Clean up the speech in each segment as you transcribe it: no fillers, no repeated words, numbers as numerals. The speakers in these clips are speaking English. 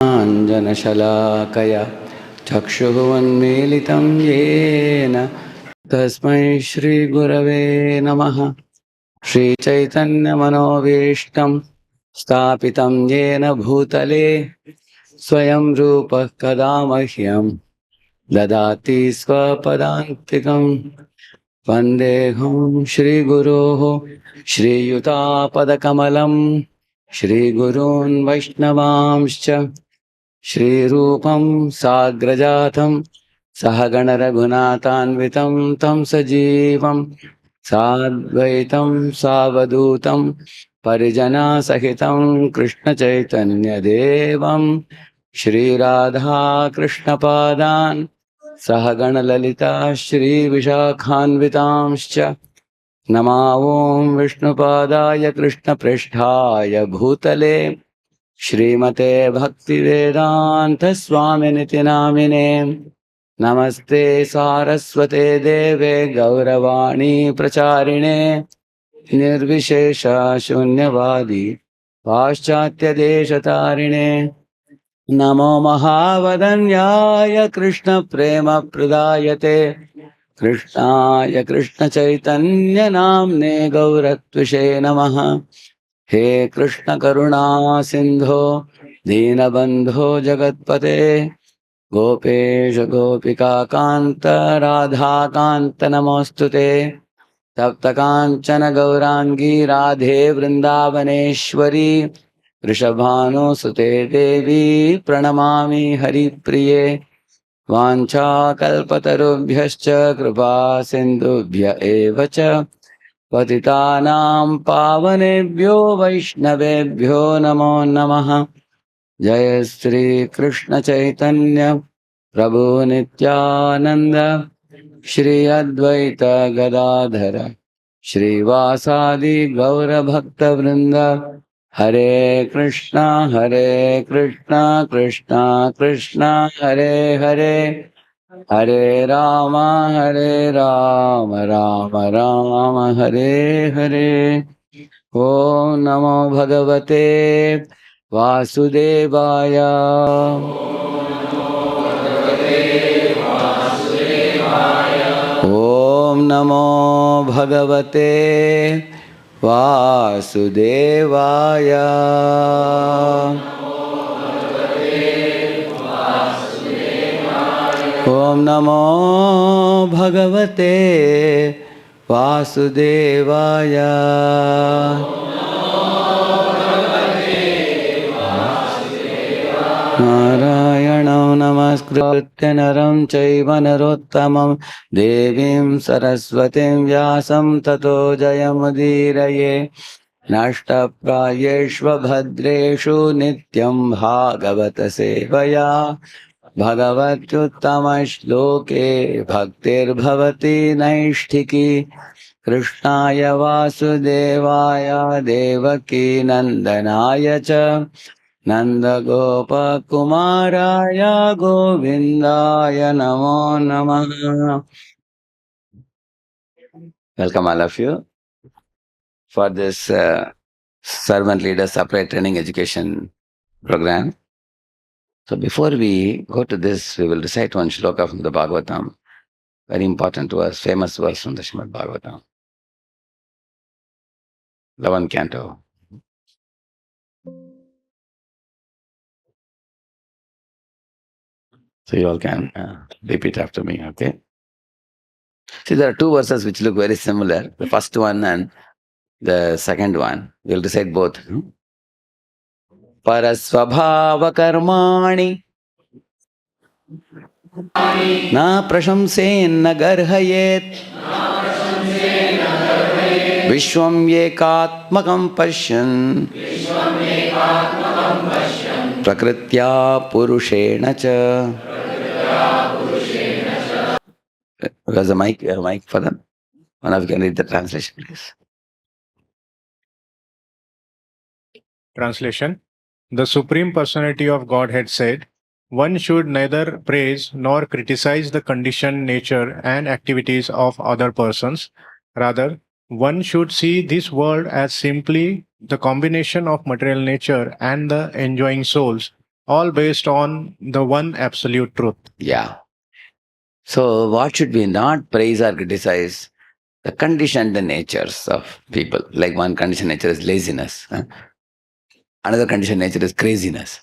Anjanashalakaya Chakshuvannmilitam yena Tasmai Shri Gurave Namaha Shri Chaitanya Manovishtam Stapitam yena bhutale Swayam Rupa Kadamahyam Dadati Swapadantikam Vandeham Shri Guroho Shri Yuta Padakamalam Shri Gurun Vaishnavamscha Shri Rupam Sagrajatam Sahagana Raghunathanvitam Tam Sajivam Sadvaitam Savadutam Parijana Sahitam Krishna Chaitanya Devam Shri Radha Krishna Padan Sahagana Lalita Shri Vishakhanvitamscha Nama Om Vishnupadaya Krishna Prishthaya Bhutale Shrimate Bhaktivedanta Swaminiti Namine Namaste Saraswate Deve Gauravani Pracharine Nirvishesha Shunyavadi Paschatya Deshatarine Namo Mahavadanyaya Krishna Prema Pradayate Krishnaya Krishna Chaitanya Namne Gauratvishe Namaha He Krishna Karuna Sindho Deenabandho Jagatpate Gopesha Gopika Kanta Radha Kanta Namostute Tapta Kanchana Gaurangi Radhe Vrindavaneshwari Rishabhanu Sute Devi Pranamami Hari Priye Vancha Kalpatarubhyascha Kripa Sindhubhya Evacha Patitanam Pavanebhyo Vaishnavebhyo Namo Namaha Jai Sri Krishna Chaitanya Prabhu Nityananda Shri Advaita Gadadhara Shri Vasadi Gaura Bhakta Vrinda Hare Krishna Krishna Krishna Hare Hare Hare Rama Rama Rama Hare Hare Om Namo Bhagavate Vasudevaya Om Namo Bhagavate Vasudevaya Om Namo Bhagavate Vasudevaya Narayanam Namaskritya Naram Chaiva Narottamam Devim Saraswatim Vyasam Tato Jayamudiraye Nashtaprayeshva Bhadreshu Nityam Bhagavata Sevaya Bhagavatyuttama Shloke Bhaktir Bhavati Naishtiki Krishnaya Vasudevaya Devaki Nandanaya Cha Nanda Gopa Kumaraya Govindaya Namo Namah. Welcome all of you for this servant leader supply training education program. So before we go to this, we will recite one shloka from the Bhagavatam. Very important to us, famous verse from the Srimad Bhagavatam. 11th canto. So you all can repeat after me, okay? See, there are two verses which look very similar. The first one and the second one. We'll recite both. Parasvabhava karmani na prashamsen na garhayet Vishwam yekatmakam pashyan Prakritya purushena cha. There's a mic for them. One of you can read the translation, please. Translation. The Supreme Personality of Godhead said, one should neither praise nor criticize the condition, nature, and activities of other persons. Rather, one should see this world as simply the combination of material nature and the enjoying souls all based on the one absolute truth. Yeah. So, what should we not praise or criticize? The conditioned natures of people. Like one conditioned nature is laziness. Another conditioned nature is craziness.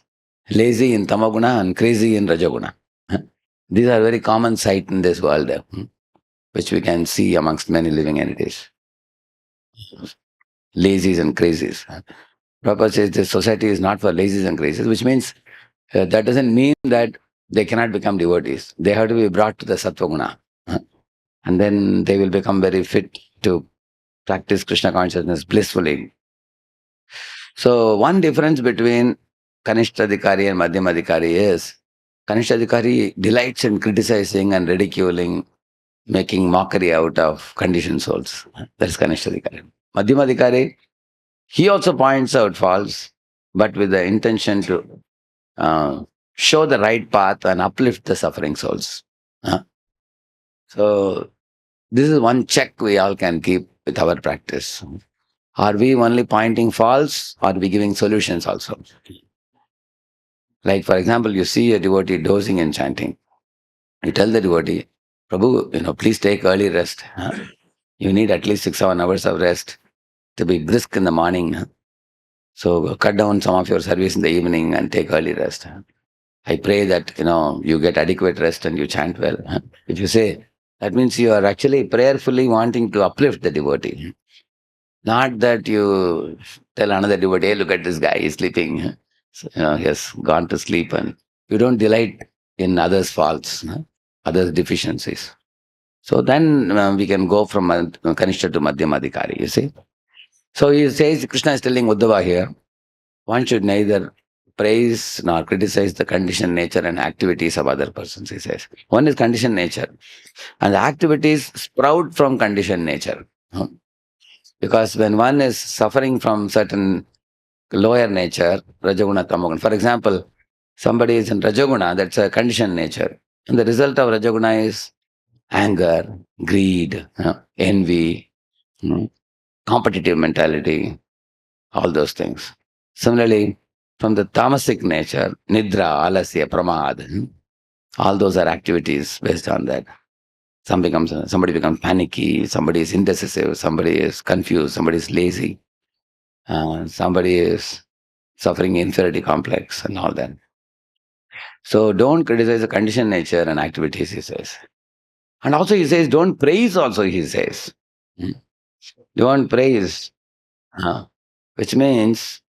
Lazy in tamaguna and crazy in rajaguna. These are very common sight in this world, which we can see amongst many living entities. Lazies and crazies. Prabhupada says this society is not for lazies and crazies, which means that doesn't mean that they cannot become devotees. They have to be brought to the sattva guna. And then they will become very fit to practice Krishna consciousness blissfully. So one difference between Kanishtadhikari and Madhyamadhikari is Kanishtadhikari delights in criticizing and ridiculing, making mockery out of conditioned souls. That's Kanishtadhikari. Madhyamadhikari, he also points out faults, but with the intention to show the right path and uplift the suffering souls. So this is one check we all can keep with our practice. Are we only pointing faults or are we giving solutions also? Like, for example, you see a devotee dozing and chanting. You tell the devotee, Prabhu, please take early rest. You need at least 6 7 hours of rest to be brisk in the morning. So cut down some of your service in the evening and take early rest. I pray that, you get adequate rest and you chant well. If you say, that means you are actually prayerfully wanting to uplift the devotee. Not that you tell another devotee, hey, look at this guy, he's sleeping. So, he has gone to sleep, and you don't delight in others' faults, others' deficiencies. So then we can go from Kanishta to Madhyamadhikari, you see. So he says, Krishna is telling Uddhava here, one should neither praise nor criticize the conditioned nature and activities of other persons, he says. One is conditioned nature, and the activities sprout from conditioned nature. Because when one is suffering from certain lower nature, Rajaguna, Tamaguna, for example, somebody is in Rajaguna, that's a conditioned nature. And the result of Rajaguna is anger, greed, envy, competitive mentality, all those things. Similarly, from the tamasic nature, Nidra, Alasya, Pramad, all those are activities based on that. Somebody becomes panicky, somebody is indecisive, somebody is confused, somebody is lazy, somebody is suffering inferiority complex and all that. So don't criticize the conditioned nature and activities, he says. And also he says, don't praise also, he says. Don't praise. Which means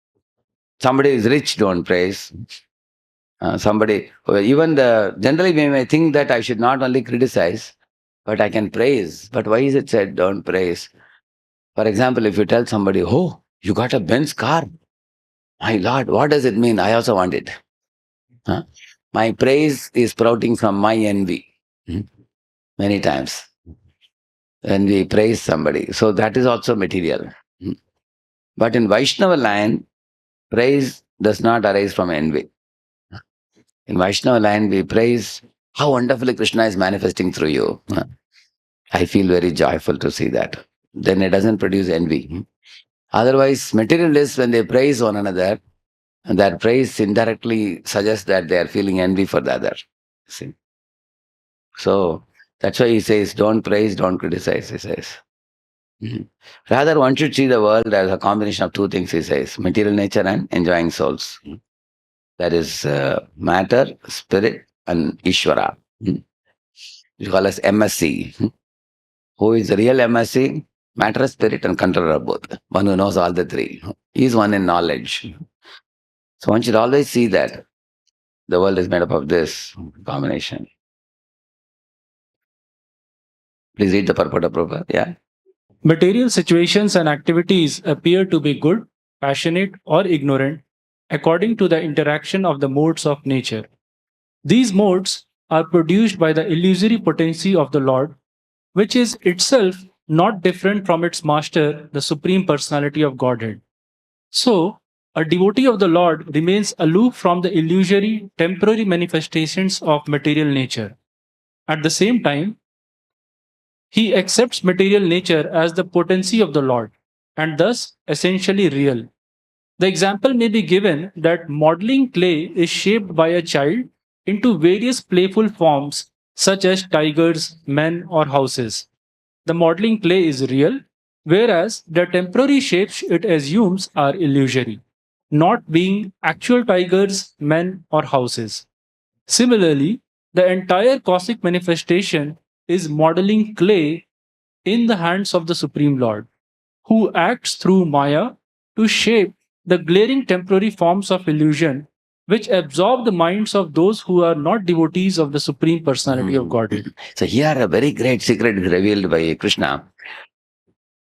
somebody is rich, don't praise. Generally we may think that I should not only criticize, but I can praise. But why is it said don't praise? For example, if you tell somebody, oh, you got a Benz car. My Lord, what does it mean? I also want it. My praise is sprouting from my envy. Many times when we praise somebody. So that is also material. But in Vaishnava line, praise does not arise from envy. In Vaishnava line, we praise how wonderfully Krishna is manifesting through you. I feel very joyful to see that. Then it doesn't produce envy. Otherwise, materialists, when they praise one another, that praise indirectly suggests that they are feeling envy for the other. See? So that's why he says, don't praise, don't criticize, he says. Rather, one should see the world as a combination of two things, he says, material nature and enjoying souls. That is matter, spirit, and Ishvara. You call us MSC. Who is the real MSC? Matter, spirit, and controller of both. One who knows all the three. He is one in knowledge. So one should always see that the world is made up of this combination. Please read the purport of Prabhupada. Yeah. Material situations and activities appear to be good, passionate, or ignorant according to the interaction of the modes of nature. These modes are produced by the illusory potency of the Lord, which is itself not different from its master, the Supreme Personality of Godhead. So, a devotee of the Lord remains aloof from the illusory, temporary manifestations of material nature. At the same time, he accepts material nature as the potency of the Lord, and thus essentially real. The example may be given that modeling clay is shaped by a child into various playful forms such as tigers, men, or houses. The modeling clay is real, whereas the temporary shapes it assumes are illusory, not being actual tigers, men, or houses. Similarly, the entire cosmic manifestation is modeling clay in the hands of the Supreme Lord, who acts through Maya to shape the glaring temporary forms of illusion which absorb the minds of those who are not devotees of the Supreme Personality of Godhead. So here a very great secret is revealed by Krishna.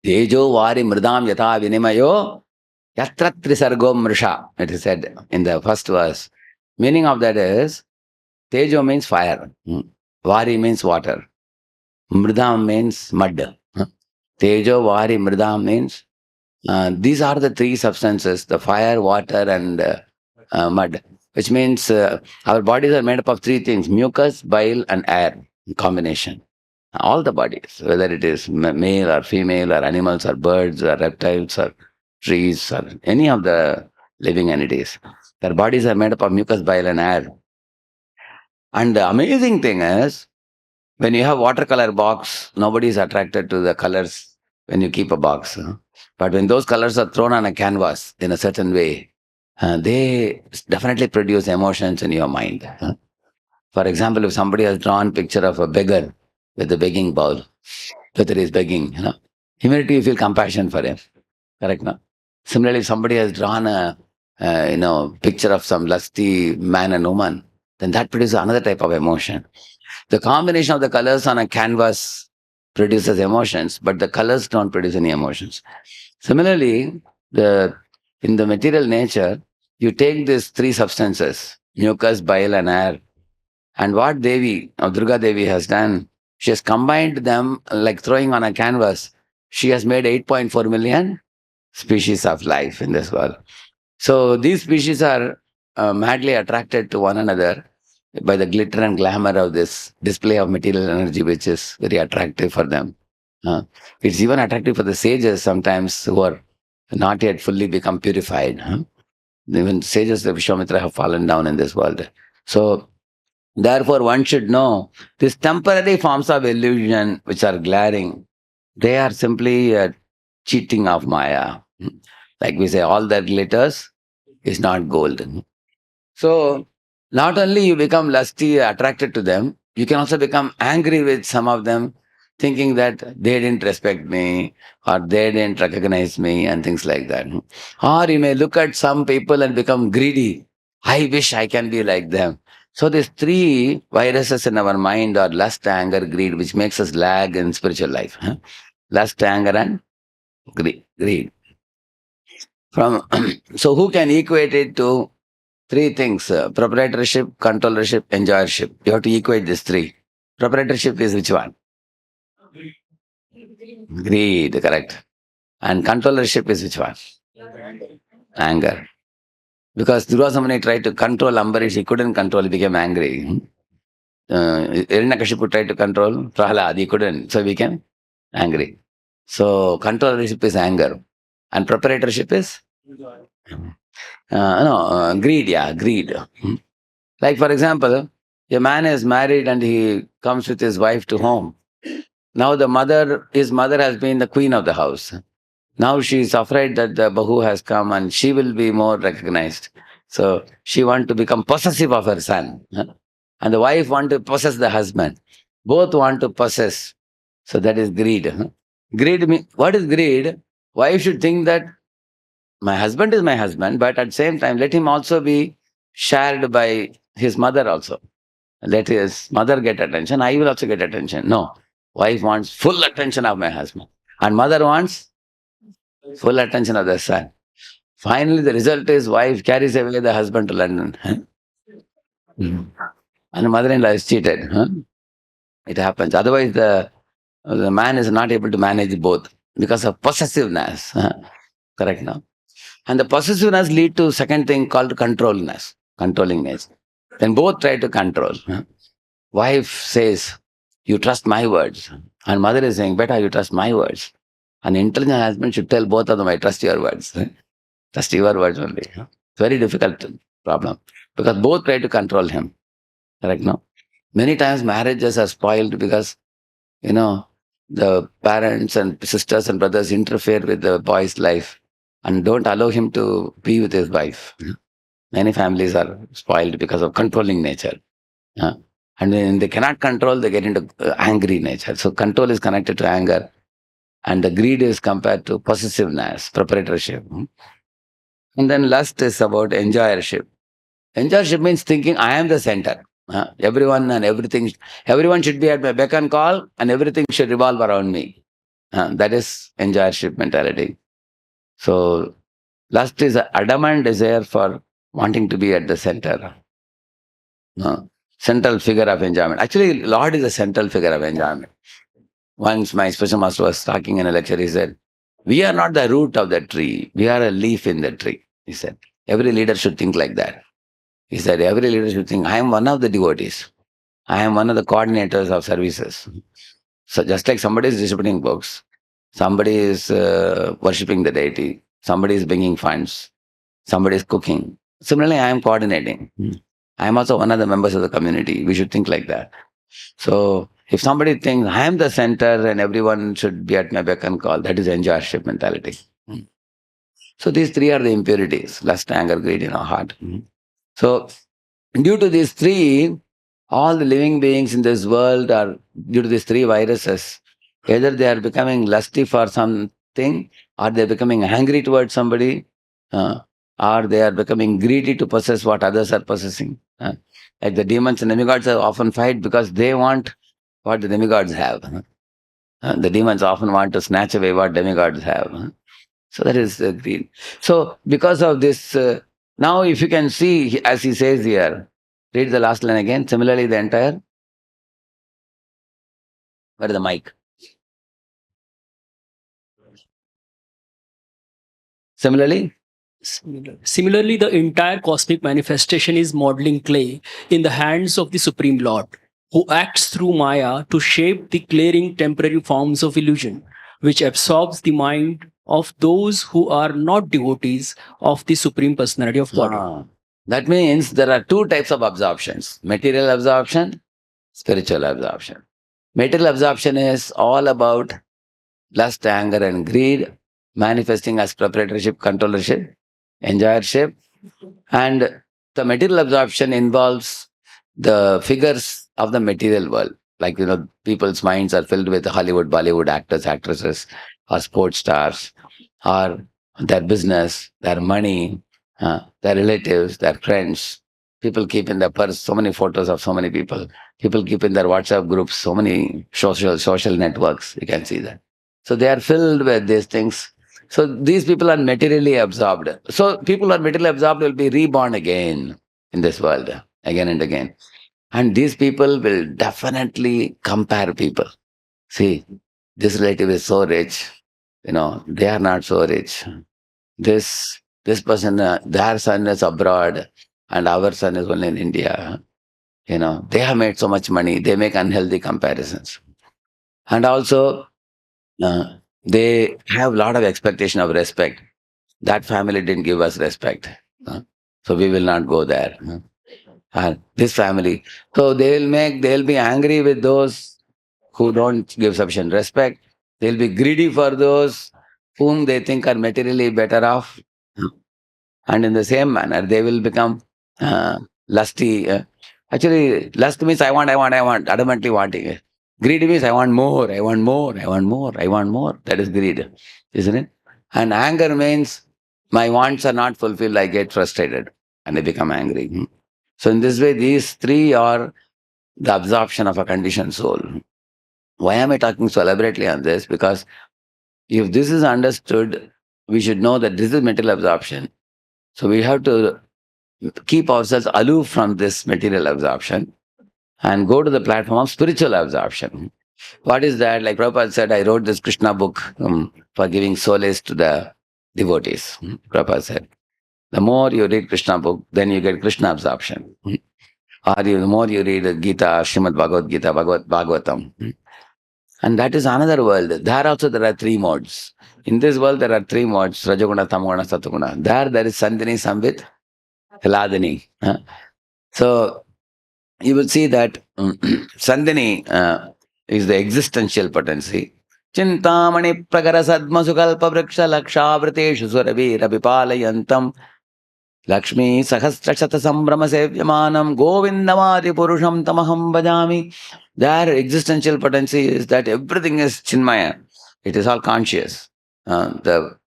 Tejo vari mridam yatha vinimayo yatra trisargo mrisha. It is said in the first verse. Meaning of that is, Tejo means fire. Vari means water. Mridam means mud. Tejo, Vari, Mridam means these are the three substances, the fire, water and mud, which means our bodies are made up of three things: mucus, bile and air combination. All the bodies, whether it is male or female or animals or birds or reptiles or trees or any of the living entities, their bodies are made up of mucus, bile and air. And the amazing thing is, when you have watercolor box, nobody is attracted to the colors when you keep a box. But when those colors are thrown on a canvas in a certain way, they definitely produce emotions in your mind. For example, if somebody has drawn picture of a beggar with a begging bowl, whether he is begging, immediately you feel compassion for him. Correct, no? Similarly, if somebody has drawn a picture of some lusty man and woman, then that produces another type of emotion. The combination of the colors on a canvas produces emotions, but the colors don't produce any emotions. Similarly, in the material nature, you take these three substances, mucus, bile, and air, and what Devi, or Durga Devi has done, she has combined them like throwing on a canvas. She has made 8.4 million species of life in this world. So these species are madly attracted to one another by the glitter and glamour of this display of material energy, which is very attractive for them. It's even attractive for the sages sometimes who are not yet fully become purified. Even sages of Vishwamitra have fallen down in this world. So, therefore, one should know these temporary forms of illusion which are glaring, they are simply a cheating of Maya. Like we say, all that glitters is not gold. So, not only you become lusty, attracted to them, you can also become angry with some of them, thinking that they didn't respect me or they didn't recognize me and things like that. Or you may look at some people and become greedy. I wish I can be like them. So these three viruses in our mind are lust, anger, greed, which makes us lag in spiritual life. Lust, anger, and greed. From so who can equate it to three things: proprietorship, controllership, enjoyership. You have to equate these three. Proprietorship is which one? Greed, correct. And controllership is which one? Anger. Because Durvasamuni tried to control Ambarish, he couldn't control, he became angry. Hiranyakashipu tried to control Prahalad, he couldn't, so he became angry. So controllership is anger. And proprietorship is? Greed, yeah, greed. Like for example, a man is married and he comes with his wife to home. Now his mother has been the queen of the house. Now she is afraid that the Bahu has come and she will be more recognized. So she wants to become possessive of her son. And the wife wants to possess the husband. Both want to possess. So that is greed. Greed means, what is greed? Wife should think that my husband is my husband, but at the same time, let him also be shared by his mother also. Let his mother get attention, I will also get attention. No. Wife wants full attention of my husband. And mother wants full attention of the son. Finally, the result is wife carries away the husband to London. And the mother-in-law is cheated. It happens. Otherwise, the man is not able to manage both because of possessiveness. Correct now? And the possessiveness lead to second thing called controllingness. Then both try to control. Wife says, you trust my words. And mother is saying, better you trust my words. An intelligent husband should tell both of them, I trust your words. Just your words only. Very difficult problem because both try to control him. Correct? No. Many times marriages are spoiled because the parents and sisters and brothers interfere with the boy's life and don't allow him to be with his wife. Many families are spoiled because of controlling nature. And when they cannot control, they get into angry nature. So control is connected to anger, and the greed is compared to possessiveness, proprietorship. And then lust is about enjoyership. Enjoyership means thinking I am the center. Everyone and everything, everyone should be at my beck and call, and everything should revolve around me. That is enjoyership mentality. So lust is an adamant desire for wanting to be at the center. Central figure of enjoyment. Actually, Lord is a central figure of enjoyment. Once my special master was talking in a lecture, he said, we are not the root of the tree. We are a leaf in the tree. He said, every leader should think like that. He said, every leader should think, I am one of the devotees. I am one of the coordinators of services. So just like somebody is distributing books, somebody is worshipping the deity, somebody is bringing funds, somebody is cooking. Similarly, I am coordinating. I am also one of the members of the community. We should think like that. So if somebody thinks I am the center and everyone should be at my beck and call, that is enjoyership mentality. So these three are the impurities: lust, anger, greed in our heart. So due to these three, all the living beings in this world are, due to these three viruses, either they are becoming lusty for something, or they are becoming angry towards somebody, or they are becoming greedy to possess what others are possessing. Like the demons and demigods often fight because they want what the demigods have. The demons often want to snatch away what demigods have. So that is greed. So because of this, now if you can see, as he says here, read the last line again. Similarly, the entire, where is the mic? Similarly, Similarly, the entire cosmic manifestation is modeling clay in the hands of the Supreme Lord, who acts through Maya to shape the clearing temporary forms of illusion, which absorbs the mind of those who are not devotees of the Supreme Personality of God. That means there are two types of absorptions: material absorption, spiritual absorption. Material absorption is all about lust, anger, and greed manifesting as proprietorship, controllership, enjoyership. And the material absorption involves the figures of the material world. Like, people's minds are filled with Hollywood, Bollywood actors, actresses, or sports stars, or their business, their money, their relatives, their friends. People keep in their purse so many photos of so many people. People keep in their WhatsApp groups so many social networks. You can see that. So they are filled with these things. So these people are materially absorbed. So people who are materially absorbed will be reborn again in this world, again and again. And these people will definitely compare people. See, this relative is so rich, they are not so rich. This person, their son is abroad and our son is only in India. They have made so much money, they make unhealthy comparisons. And also, they have a lot of expectation of respect. That family didn't give us respect. So we will not go there. And this family. So they'll be angry with those who don't give sufficient respect. They'll be greedy for those whom they think are materially better off. And in the same manner, they will become lusty. Actually, lust means I want, adamantly wanting it. Greed means I want more, I want more, I want more, I want more. That is greed, isn't it? And anger means my wants are not fulfilled, I get frustrated and I become angry. So in this way, these three are the absorption of a conditioned soul. Why am I talking so elaborately on this? Because if this is understood, we should know that this is material absorption. So we have to keep ourselves aloof from this material absorption and go to the platform of spiritual absorption. What is that? Like Prabhupada said, I wrote this Krishna book for giving solace to the devotees. Prabhupada said, the more you read Krishna book, then you get Krishna absorption. Or the more you read Gita, Srimad Bhagavad Gita, Bhagavatam, And that is another world. There also there are three modes. In this world there are three modes, Rajaguna, Tamaguna, Sataguna. There is Sandini, Samvit, Hladini. So you will see that Sandini is the existential potency. Chintamani pragara sadma sukalpa vriksha lakshavriteshu suravi rabipalayantam Lakshmi Sahasrashata Sambrama Sevyamanam Govindamadi Purusham Tamaham Bhajami. Their existential potency is that everything is Chinmaya. It is all conscious. The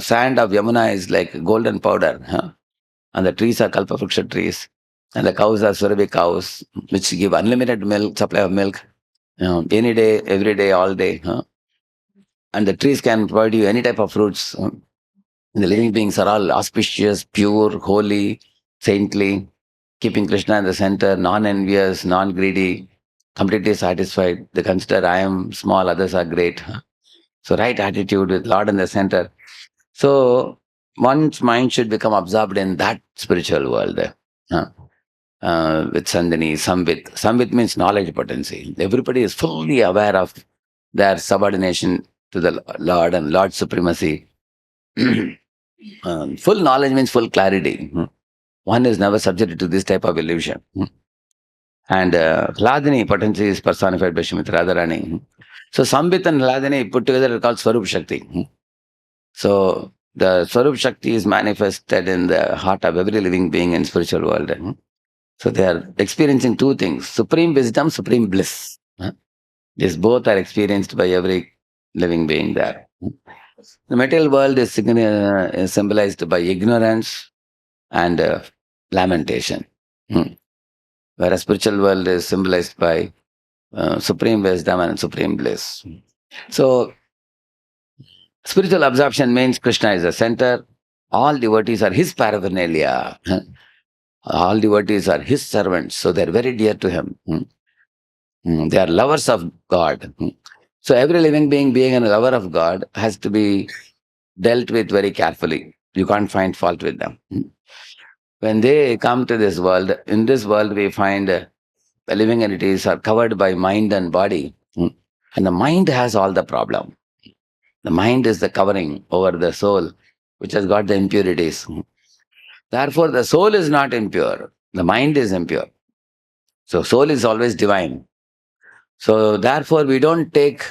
sand of Yamuna is like golden powder. And the trees are Kalpavriksha trees. And the cows are Surabhi cows, which give unlimited milk, supply of milk. Any day, every day, all day. And the trees can provide you any type of fruits. The living beings are all auspicious, pure, holy, saintly, keeping Krishna in the center, non-envious, non-greedy, completely satisfied. They consider I am small, others are great. So right attitude with Lord in the center. So one's mind should become absorbed in that spiritual world. With Sandini, Samvit. Samvit means knowledge potency. Everybody is fully aware of their subordination to the Lord and Lord's supremacy. Full knowledge means full clarity. One is never subjected to this type of illusion. And Hladini potency is personified by Srimati Radharani. So Sambit and Hladini put together are called Swarup Shakti. So the Swarup Shakti is manifested in the heart of every living being in spiritual world. So they are experiencing two things, supreme wisdom, supreme bliss. These both are experienced by every living being there. The material world is symbolized by ignorance and lamentation. Whereas spiritual world is symbolized by supreme wisdom and supreme bliss. So spiritual absorption means Krishna is the center. All devotees are his paraphernalia. All devotees are his servants, so they are very dear to him. They are lovers of God. So every living being, being a lover of God, has to be dealt with very carefully. You can't find fault with them. When they come to this world, in this world we find the living entities are covered by mind and body. And the mind has all the problem. The mind is the covering over the soul, which has got the impurities. Therefore, the soul is not impure. The mind is impure. So soul is always divine. So therefore, we don't take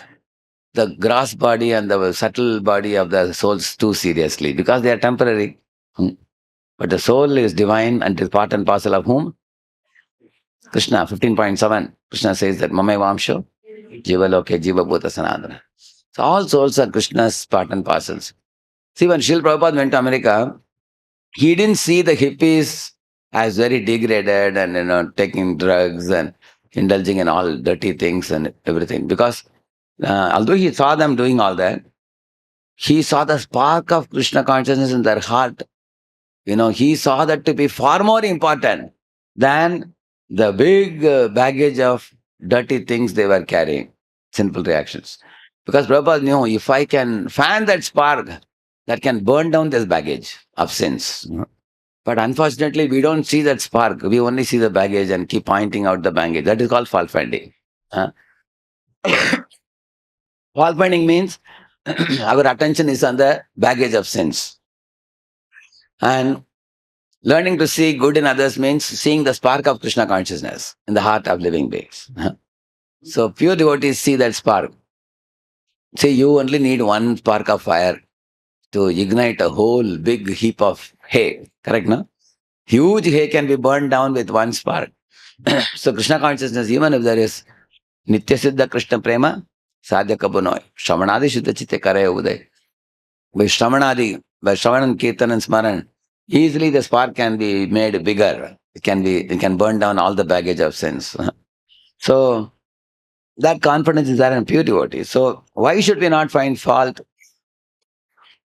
the gross body and the subtle body of the souls too seriously because they are temporary. But the soul is divine and is part and parcel of whom? Krishna, 15.7. Krishna says that Mame Vamsho, Jiva Loke, Jiva Bhuta Sanadana. So all souls are Krishna's part and parcels. See, when Srila Prabhupada went to America, he didn't see the hippies as very degraded and taking drugs and indulging in all dirty things and everything. Because although he saw them doing all that, he saw the spark of Krishna consciousness in their heart. He saw that to be far more important than the big baggage of dirty things they were carrying, sinful reactions. Because Prabhupada knew, if I can fan that spark, that can burn down this baggage of sins. But unfortunately, we don't see that spark. We only see the baggage and keep pointing out the baggage. That is called fault finding. Fault finding means our attention is on the baggage of sins. And learning to see good in others means seeing the spark of Krishna consciousness in the heart of living beings. So pure devotees see that spark. See, you only need one spark of fire to ignite a whole big heap of hay. Correct, no? Huge hay can be burned down with one spark. So Krishna consciousness, even if there is Nitya Siddha Krishna Prema, Sadhya Kabunoi, Shravanadi Shuddha Chitte Karaya Uday. By Shravanadi, by Shravan, Kirtan and Smaran, easily the spark can be made bigger. It can burn down all the baggage of sins. So that confidence is there in pure devotee. So why should we not find fault?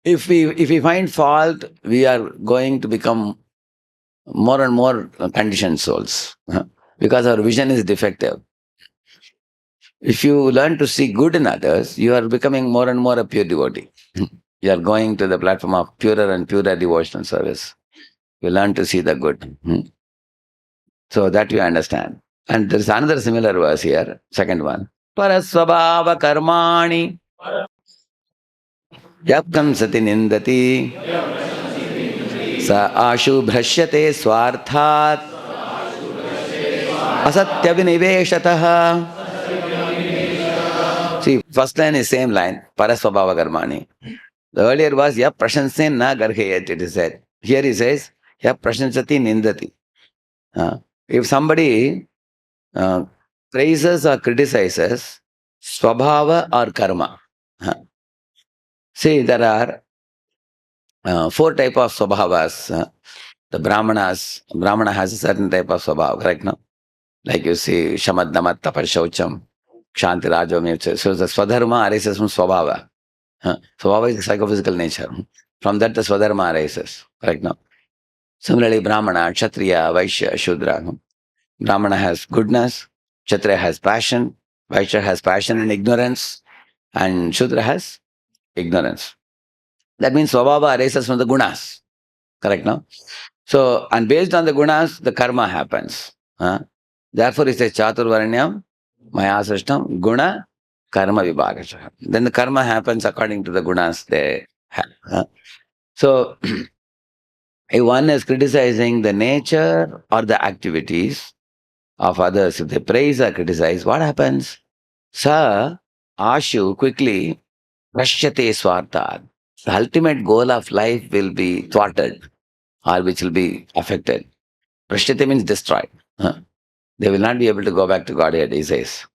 If we find fault, we are going to become more and more conditioned souls because our vision is defective. If you learn to see good in others, you are becoming more and more a pure devotee. You are going to the platform of purer and purer devotional service. You learn to see the good. So that you understand. And there is another similar verse here, second one. parasvabhava karmani yapkam sati nindati sa ashu bhrashyate swarthat asatyaviniveshatah. See, first line is same line, parasvabhava karmani. The earlier was ya prashansen na garheyat, it is said. Here he says ya prashansati nindati. If somebody praises or criticizes, swabhava or karma. See, there are four type of swabhavas. The Brahmana has a certain type of swabhava, correct? No? Like you see, shamad namat tapashaucham, kshanti rajo. So the swadharma arises from swabhava. Swabhava is the psychophysical nature. From that the swadharma arises, correct? No? Similarly, Brahmana, Kshatriya, Vaishya, Shudra. Brahmana has goodness, Kshatriya has passion, Vaishya has passion and ignorance, and Shudra has ignorance. That means Swabhava arises from the gunas. Correct, no? So, and based on the gunas, the karma happens. Therefore, it says Chaturvaranyam, Maya Srishtam, Guna, Karma Vibhagacha. Then the karma happens according to the gunas they have. So, if one is criticizing the nature or the activities of others, if they praise or criticize, what happens? Sa Ashu quickly Rashyate Swartad. The ultimate goal of life will be thwarted or which will be affected. Rashyate means destroyed. They will not be able to go back to Godhead, he says.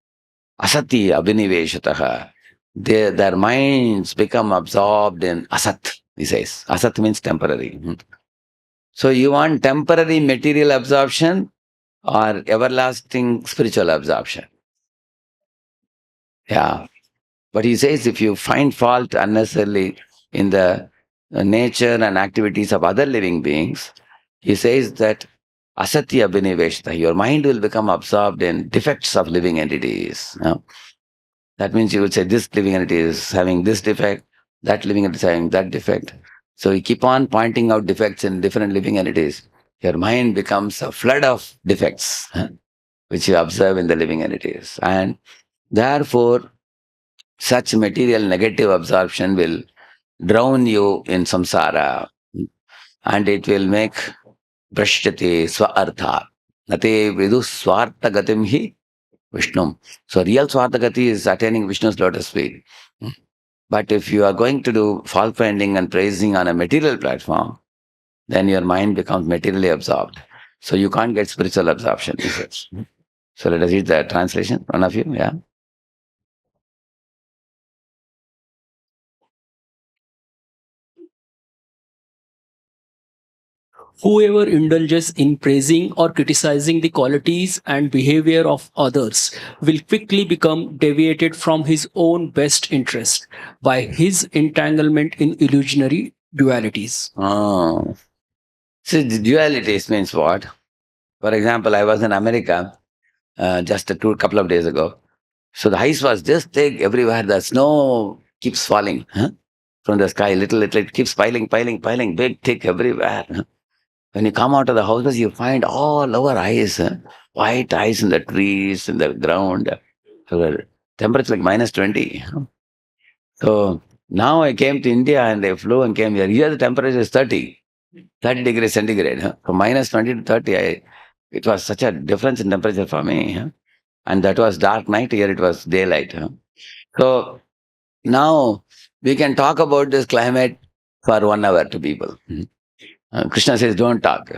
Asati abhiniveshataha. Their minds become absorbed in asat, he says. Asat means temporary. So you want temporary material absorption or everlasting spiritual absorption? Yeah. But he says if you find fault unnecessarily in the nature and activities of other living beings, he says that asatya abhiniveshta, your mind will become absorbed in defects of living entities. That means you will say this living entity is having this defect, that living entity is having that defect. So you keep on pointing out defects in different living entities. Your mind becomes a flood of defects, which you observe in the living entities. And therefore, such material negative absorption will drown you in samsara and it will make brashyate swa-artha. Nate vidu swartha gatim hi Vishnum. So real swartha gati is attaining Vishnu's lotus feet. But if you are going to do fault finding and praising on a material platform, then your mind becomes materially absorbed. So you can't get spiritual absorption, he says. So let us read the translation, one of you, yeah. Whoever indulges in praising or criticizing the qualities and behavior of others will quickly become deviated from his own best interest by his entanglement in illusionary dualities. Oh. See, the dualities means what? For example, I was in America just a couple of days ago. So the ice was just thick everywhere. The snow keeps falling from the sky, little, it keeps piling, big, thick everywhere. When you come out of the houses, you find all over ice, white ice in the trees, in the ground. So the temperature like minus 20. So now I came to India and I flew and came here. Here the temperature is 30 degrees centigrade. From minus 20 to 30, it was such a difference in temperature for me. And that was dark night, here it was daylight. So now we can talk about this climate for 1 hour to people. Krishna says, don't talk.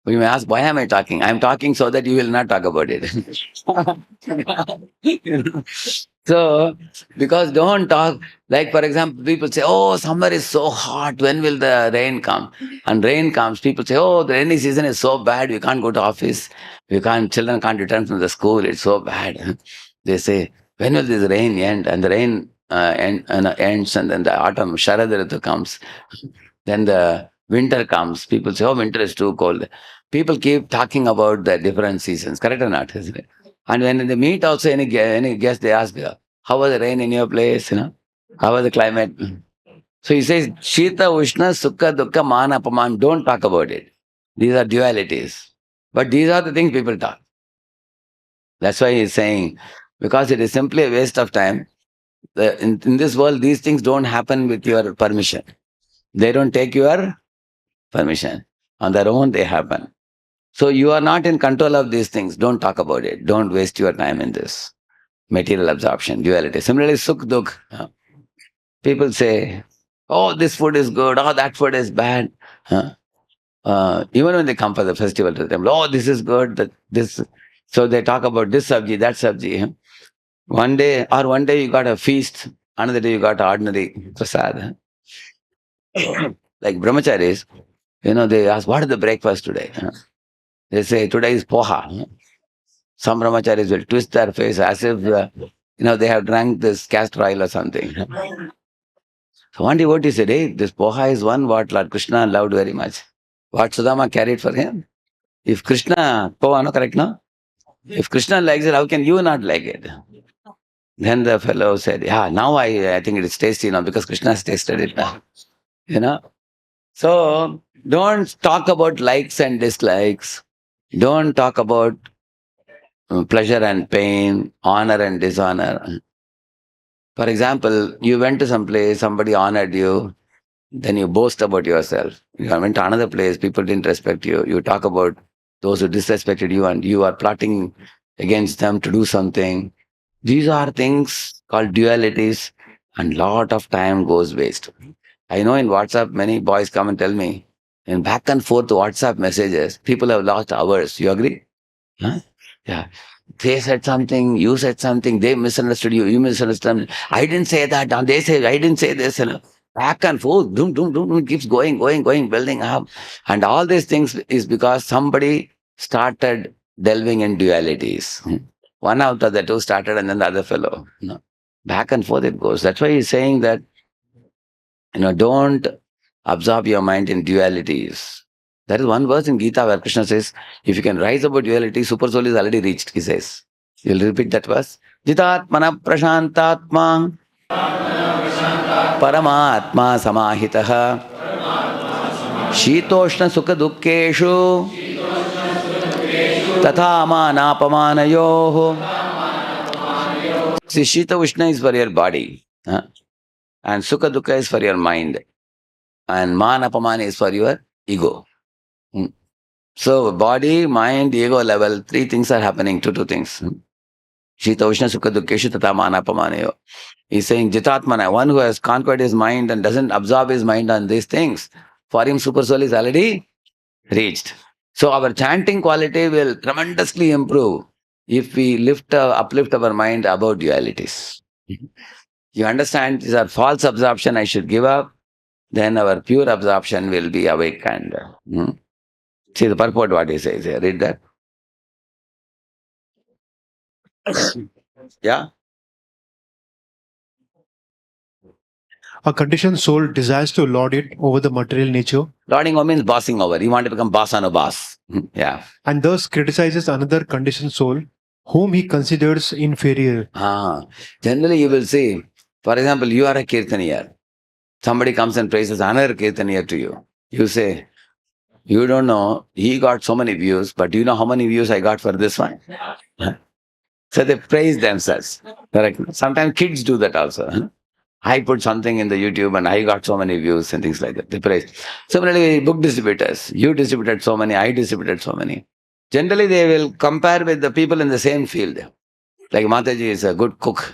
We may ask, why am I talking? I'm talking so that you will not talk about it. So, because don't talk, like for example, people say, oh, summer is so hot, when will the rain come? And rain comes, people say, oh, the rainy season is so bad, we can't go to office, children can't return from the school, it's so bad. They say, when will this rain end? And the rain ends, and then the autumn, Sharad Ritu comes. Then the winter comes, people say, oh, winter is too cold. People keep talking about the different seasons, correct or not? Isn't it? And when they meet also any guest, they ask, how was the rain in your place? How was the climate? So he says, Shita, Ushna, Sukha, Dukkha, Mana, Apaman, don't talk about it. These are dualities. But these are the things people talk. That's why he's saying, because it is simply a waste of time. In this world, these things don't happen with your permission. They don't take your permission. On their own, they happen. So you are not in control of these things. Don't talk about it. Don't waste your time in this. Material absorption, duality. Similarly, sukh dukh. People say, oh, this food is good. Oh, that food is bad. Even when they come for the festival to the temple, oh, this is good. This. So they talk about this sabji, that sabji. One day you got a feast. Another day you got ordinary prasad. Like brahmacharis, they ask, what is the breakfast today? They say, today is poha. Some brahmacharis will twist their face as if, they have drank this castor oil or something. So one devotee said, hey, this poha is one what Lord Krishna loved very much. What Sudama carried for him. If Krishna, poha, no, correct, no? If Krishna likes it, how can you not like it? Then the fellow said, yeah, now I think it is tasty now because Krishna has tasted it now. So don't talk about likes and dislikes. Don't talk about pleasure and pain, honor and dishonor. For example, you went to some place, somebody honored you, then you boast about yourself. You went to another place, people didn't respect you. You talk about those who disrespected you and you are plotting against them to do something. These are things called dualities and lot of time goes waste. I know in WhatsApp, many boys come and tell me, in back and forth WhatsApp messages, people have lost hours. You agree? Huh? Yeah. They said something, you said something, they misunderstood you, you misunderstood them. I didn't say that, and they say, I didn't say this. Back and forth, doom, doom, doom, doom, keeps going, building up. And all these things is because somebody started delving in dualities. One out of the two started and then the other fellow. Back and forth it goes. That's why he's saying that, don't absorb your mind in dualities. There is one verse in Gita where Krishna says, if you can rise above duality, super soul is already reached, he says. You'll repeat that verse. Jitatmana prashantatma paramatma samahitaha shitoshna sukha dukkeshu tatha manapamanayoho. See, Shita Ushna is for your body. And Sukha Dukkha is for your mind. And Manapamana is for your ego. So, body, mind, ego level, three things are happening, two things. Shita Ushna Sukha Dukkeshu Tata Manapamanayo. He's saying Jitatmana, one who has conquered his mind and doesn't absorb his mind on these things, for him Super Soul is already reached. So, our chanting quality will tremendously improve if we uplift our mind about dualities. You understand, these are false absorption I should give up, then our pure absorption will be awakened. See the purport what he says here. Read that. Yeah? A conditioned soul desires to lord it over the material nature Lording over means bossing over. You want to become boss on a boss. Yeah. and thus criticizes another conditioned soul whom he considers inferior. Generally you will see, for example, you are a Kirtaniya. Somebody comes and praises another Kirtaniya to you. You say, you don't know, he got so many views, but do you know how many views I got for this one? So they praise themselves. Correct. Sometimes kids do that also. I put something in the YouTube and I got so many views and things like that. They praise. Similarly, book distributors. You distributed so many, I distributed so many. Generally, they will compare with the people in the same field. Like Mataji is a good cook.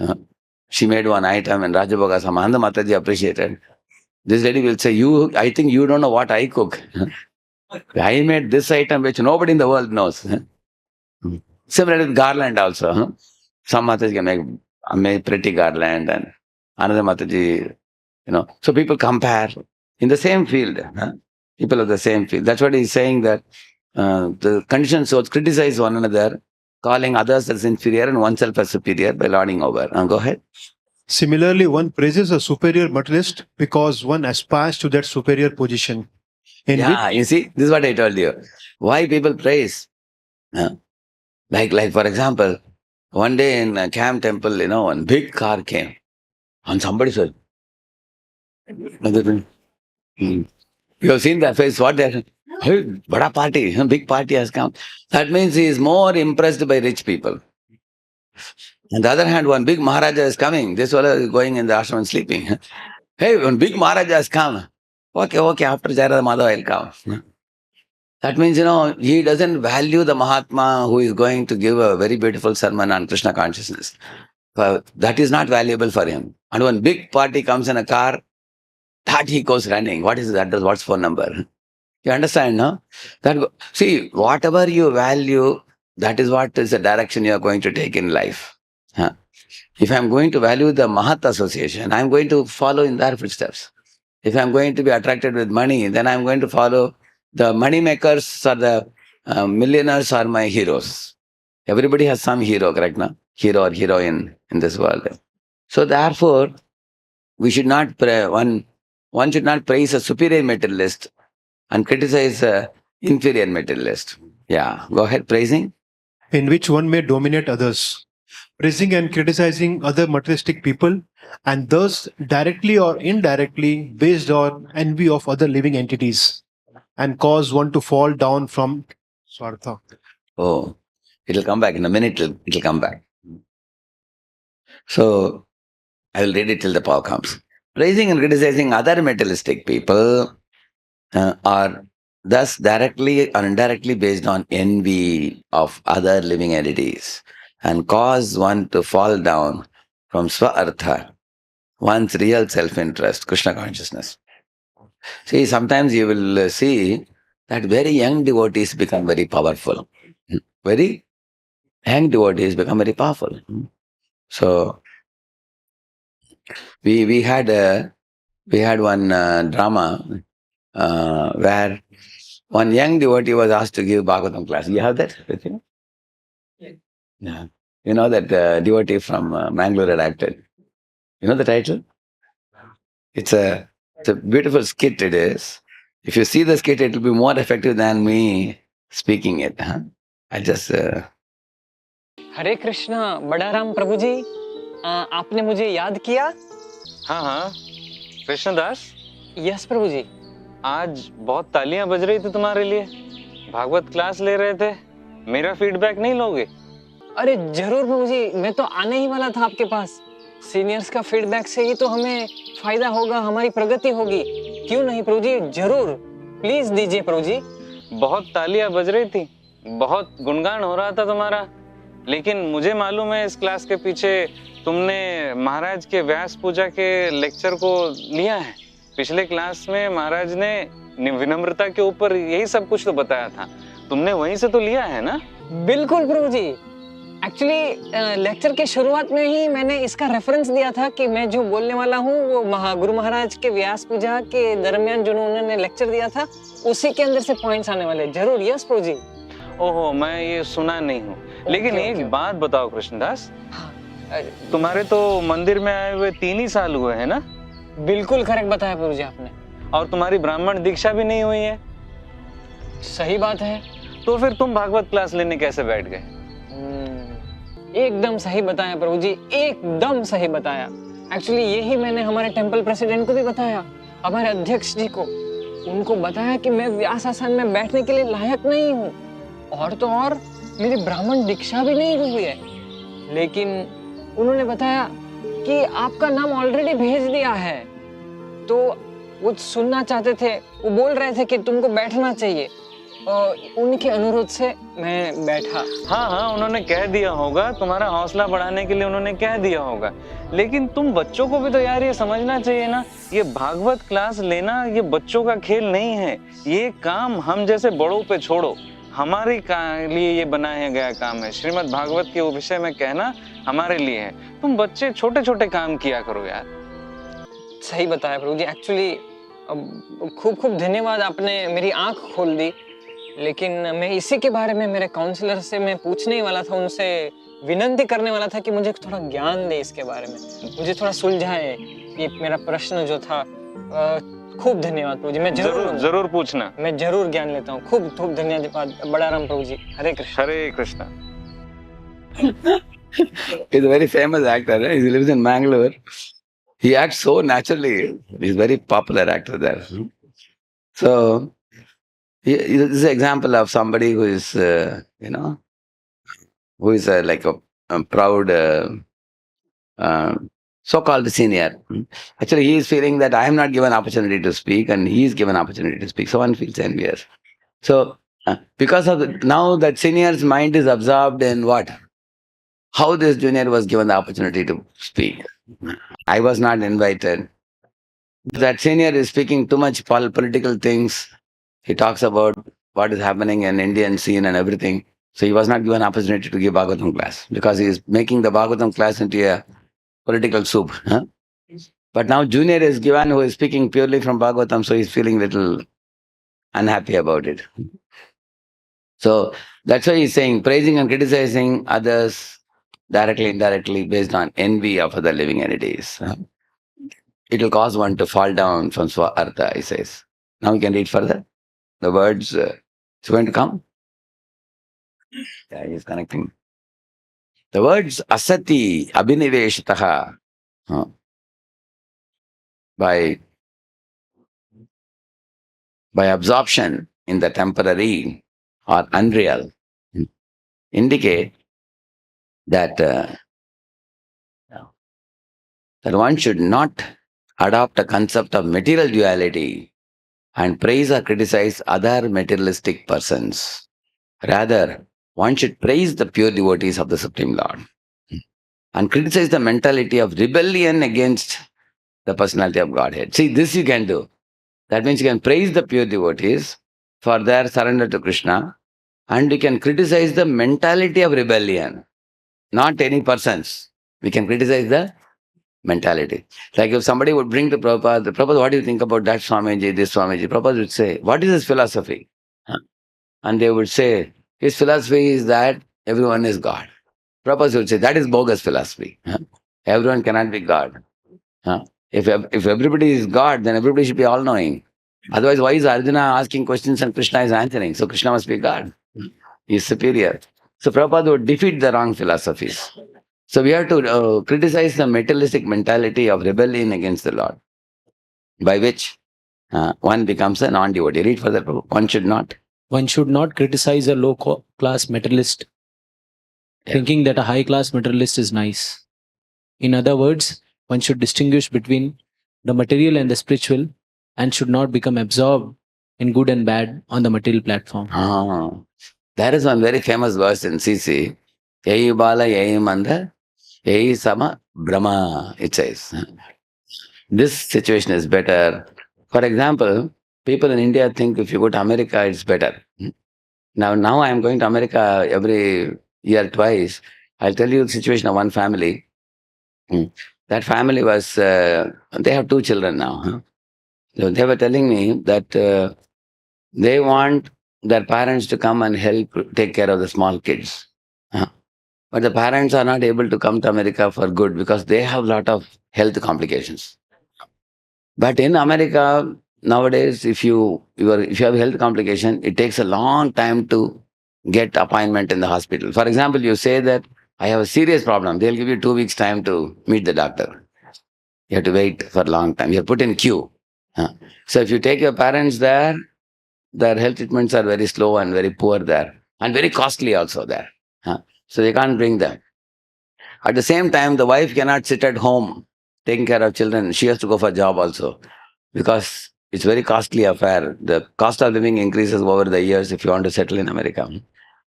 She made one item and Rajabhoga Samahanda Mataji appreciated. This lady will say, I think you don't know what I cook. I made this item which nobody in the world knows. Similarly with garland also. Some Mataji can make pretty garland and another Mataji, So people compare in the same field. People of the same field. That's what he's saying, that the conditioned souls criticize one another, calling others as inferior and oneself as superior by lording over. Go ahead. Similarly, one praises a superior materialist because one aspires to that superior position. You see, this is what I told you. Why people praise? Like for example, one day in a Cam temple, one big car came and somebody said, you have seen their face, what they're saying? Hey, bada party, big party has come. That means he is more impressed by rich people. On the other hand, one big Maharaja is coming. This fellow is going in the ashram and sleeping. Hey, one big Maharaja has come. Okay, after Jayarada Madhava, I'll come. That means, he doesn't value the Mahatma who is going to give a very beautiful sermon on Krishna consciousness. That is not valuable for him. And when big party comes in a car, that he goes running. What is that? What's phone number? You understand, no? See, whatever you value, that is what is the direction you are going to take in life. Huh? If I'm going to value the Mahat Association, I'm going to follow in their footsteps. If I'm going to be attracted with money, then I'm going to follow the money makers or the millionaires are my heroes. Everybody has some hero, correct? No? Hero or heroine in this world. So therefore, we should not one should not praise a superior materialist and criticize a inferior materialist. Yeah, go ahead, praising. In which one may dominate others, praising and criticizing other materialistic people, and thus directly or indirectly based on envy of other living entities, and cause one to fall down from Swartha. Oh, it'll come back in a minute. It'll come back. So I will read it till the power comes. Praising and criticizing other materialistic people are thus directly or indirectly based on envy of other living entities and cause one to fall down from swa-artha, one's real self-interest, Krishna consciousness. See, sometimes you will see that very young devotees become very powerful. Very young devotees become very powerful. So we had one drama where one young devotee was asked to give Bhagavatam class. You have that with you? Yeah. You know that devotee from Mangalore had acted. You know the title? It's a beautiful skit it is. If you see the skit, it will be more effective than me speaking it. Huh? I just... हरे कृष्णा बड़ा राम प्रभु जी, आपने मुझे याद किया? हाँ Krishnadas. Yes प्रभु जी। आज बहुत तालियां बज रही थी तुम्हारे लिए, भागवत क्लास ले रहे थे, मेरा फीडबैक नहीं लोगे? अरे जरूर प्रभु जी, मैं तो आने ही वाला था आपके पास। सीनियर्स का फीडबैक से ही तो हमें फायदा होगा, हमारी प्रगति होगी। क्यों नहीं प्रभु जी, जरूर प्लीज दीजिए प्रभु जी। बहुत तालियां बज रही थी, बहुत गुणगान हो रहा था तुम्हारा, लेकिन मुझे मालूम है इस क्लास के पीछे तुमने महाराज के व्यास पूजा के लेक्चर को लिया है। पिछले क्लास में महाराज ने विनम्रता के ऊपर यही सब कुछ तो बताया था, तुमने वहीं से तो लिया है ना? बिल्कुल प्रभु जी। एक्चुअली लेक्चर के शुरुआत में ही मैंने इसका रेफरेंस दिया था कि मैं जो बोलने वाला हूँ वो गुरु महाराज के व्यास पूजा के दरमियान जो उन्होंने लेक्चर दिया था उसी के अंदर से पॉइंट्स आने वाले। जरूर। यस प्रभु जी। ओहो, मैं ये सुना नहीं हूँ। लेकिन एक बात बताओ कृष्णदास, तुम्हारे तो मंदिर में आए हुए 3 ही साल हुए हैं ना? बिल्कुल करेक्ट बताया प्रभु जी आपने। और तुम्हारी ब्राह्मण दीक्षा भी नहीं हुई है। सही बात है। तो फिर तुम भागवत क्लास लेने कैसे बैठ गए? एकदम सही बताया प्रभु जी, एकदम सही बताया। एक्चुअली यही मैंने हमारे टेंपल प्रेसिडेंट को भी बताया, हमारे अध्यक्ष जी को। उनको बताया कि मैं व्यास आसन में बैठने के लिए लायक नहीं हूँ, और तो और मेरी ब्राह्मण दीक्षा भी नहीं हुई है। लेकिन उन्होंने बताया कि आपका नाम ऑलरेडी भेज दिया है। तो वो सुनना चाहते थे, वो बोल रहे थे कि तुमको बैठना चाहिए, और उनके अनुरोध से मैं बैठा। हाँ, उन्होंने कह दिया होगा, तुम्हारा हौसला बढ़ाने के लिए उन्होंने कह दिया होगा। लेकिन तुम बच्चों को भी तो यार ये समझना चाहिए ना, ये भागवत क्लास लेना ये बच्चों का खेल नहीं है। ये काम हम जैसे बड़ों पे छोड़ो, हमारे लिए ये बनाया गया काम है। श्रीमद् भागवत के विषय में कहना हमारे लिए है। तुम बच्चे छोटे छोटे काम किया करो यार। सही बताया प्रभु जी। एक्चुअली खूब खूब धन्यवाद, आपने मेरी आंख खोल दी। लेकिन मैं इसी के बारे में मेरे काउंसलर से मैं पूछने वाला था, उनसे विनंती करने वाला था कि मुझे थोड़ा ज्ञान दे इसके बारे में, मुझे थोड़ा सुलझाए ये मेरा प्रश्न जो था। खूब धन्यवाद प्रभु जी, मैं जरूर पूछना, मैं जरूर ज्ञान लेता हूँ। खूब खूब धन्यवाद बड़ा राम प्रभु जी। हरे कृष्ण। हरे Krishna. He's a very famous actor, right? He lives in Mangalore. He acts so naturally. He's a very popular actor there. So this is an example of somebody who is, who is like proud so-called senior. Actually, he is feeling that I am not given opportunity to speak and he is given opportunity to speak. So one feels envious. So because of now that senior's mind is absorbed in what? How this junior was given the opportunity to speak. I was not invited. That senior is speaking too much political things. He talks about what is happening in Indian scene and everything. So he was not given opportunity to give Bhagavatam class because he is making the Bhagavatam class into a political soup. Huh? But now junior is given who is speaking purely from Bhagavatam, so he's feeling little unhappy about it. So that's why he's saying praising and criticizing others directly, indirectly, based on envy of other living entities. It will cause one to fall down from Swa-Artha, he says. Now we can read further. The words, it's going to come. Yeah, he's connecting. The words asati abhiniveshitaha, by absorption in the temporary or unreal, indicate that that one should not adopt a concept of material duality and praise or criticize other materialistic persons. Rather, one should praise the pure devotees of the Supreme Lord and criticize the mentality of rebellion against the personality of Godhead. See, this you can do. That means you can praise the pure devotees for their surrender to Krishna, and you can criticize the mentality of rebellion, not any persons. We can criticize the mentality. Like if somebody would bring to Prabhupada, Prabhupada, what do you think about that Swamiji, this Swamiji? Prabhupada would say, what is his philosophy? And they would say, his philosophy is that everyone is God. Prabhupada would say, that is bogus philosophy. Everyone cannot be God. If everybody is God, then everybody should be all-knowing. Otherwise, why is Arjuna asking questions and Krishna is answering? So Krishna must be God. He is superior. So Prabhupada would defeat the wrong philosophies. So we have to criticize the materialistic mentality of rebellion against the Lord, by which one becomes a non-devotee. Read further. One should not. One should not criticize a low-class materialist, thinking that a high-class materialist is nice. In other words, one should distinguish between the material and the spiritual and should not become absorbed in good and bad on the material platform. There is one very famous verse in CC. Yehi bala yehi manda, yehi sama brahma, it says. This situation is better. For example, people in India think if you go to America, it's better. Now I am going to America every year twice. I'll tell you the situation of one family. That family was, they have 2 children now. So they were telling me that they want their parents to come and help take care of the small kids. But the parents are not able to come to America for good because they have a lot of health complications. But in America, nowadays, if you have a health complication, it takes a long time to get appointment in the hospital. For example, you say that I have a serious problem. They'll give you 2 weeks time to meet the doctor. You have to wait for a long time. You're put in queue. So if you take your parents there, their health treatments are very slow and very poor there. And very costly also there. So they can't bring them. At the same time, the wife cannot sit at home taking care of children. She has to go for a job also. Because it's very costly affair. The cost of living increases over the years if you want to settle in America.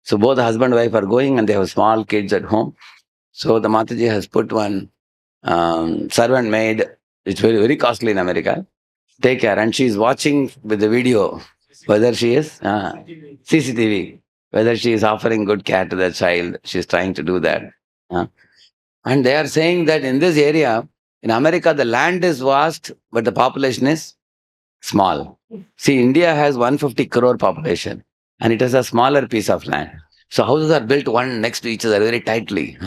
So both the husband and wife are going and they have small kids at home. So the Mataji has put one servant maid. It's very, very costly in America. Take care. And she's watching with the video whether she is CCTV, whether she is offering good care to the child. She's trying to do that. And they are saying that in this area, in America, the land is vast, but the population is small. See, India has 150 crore population, and it has a smaller piece of land. So houses are built one next to each other very tightly.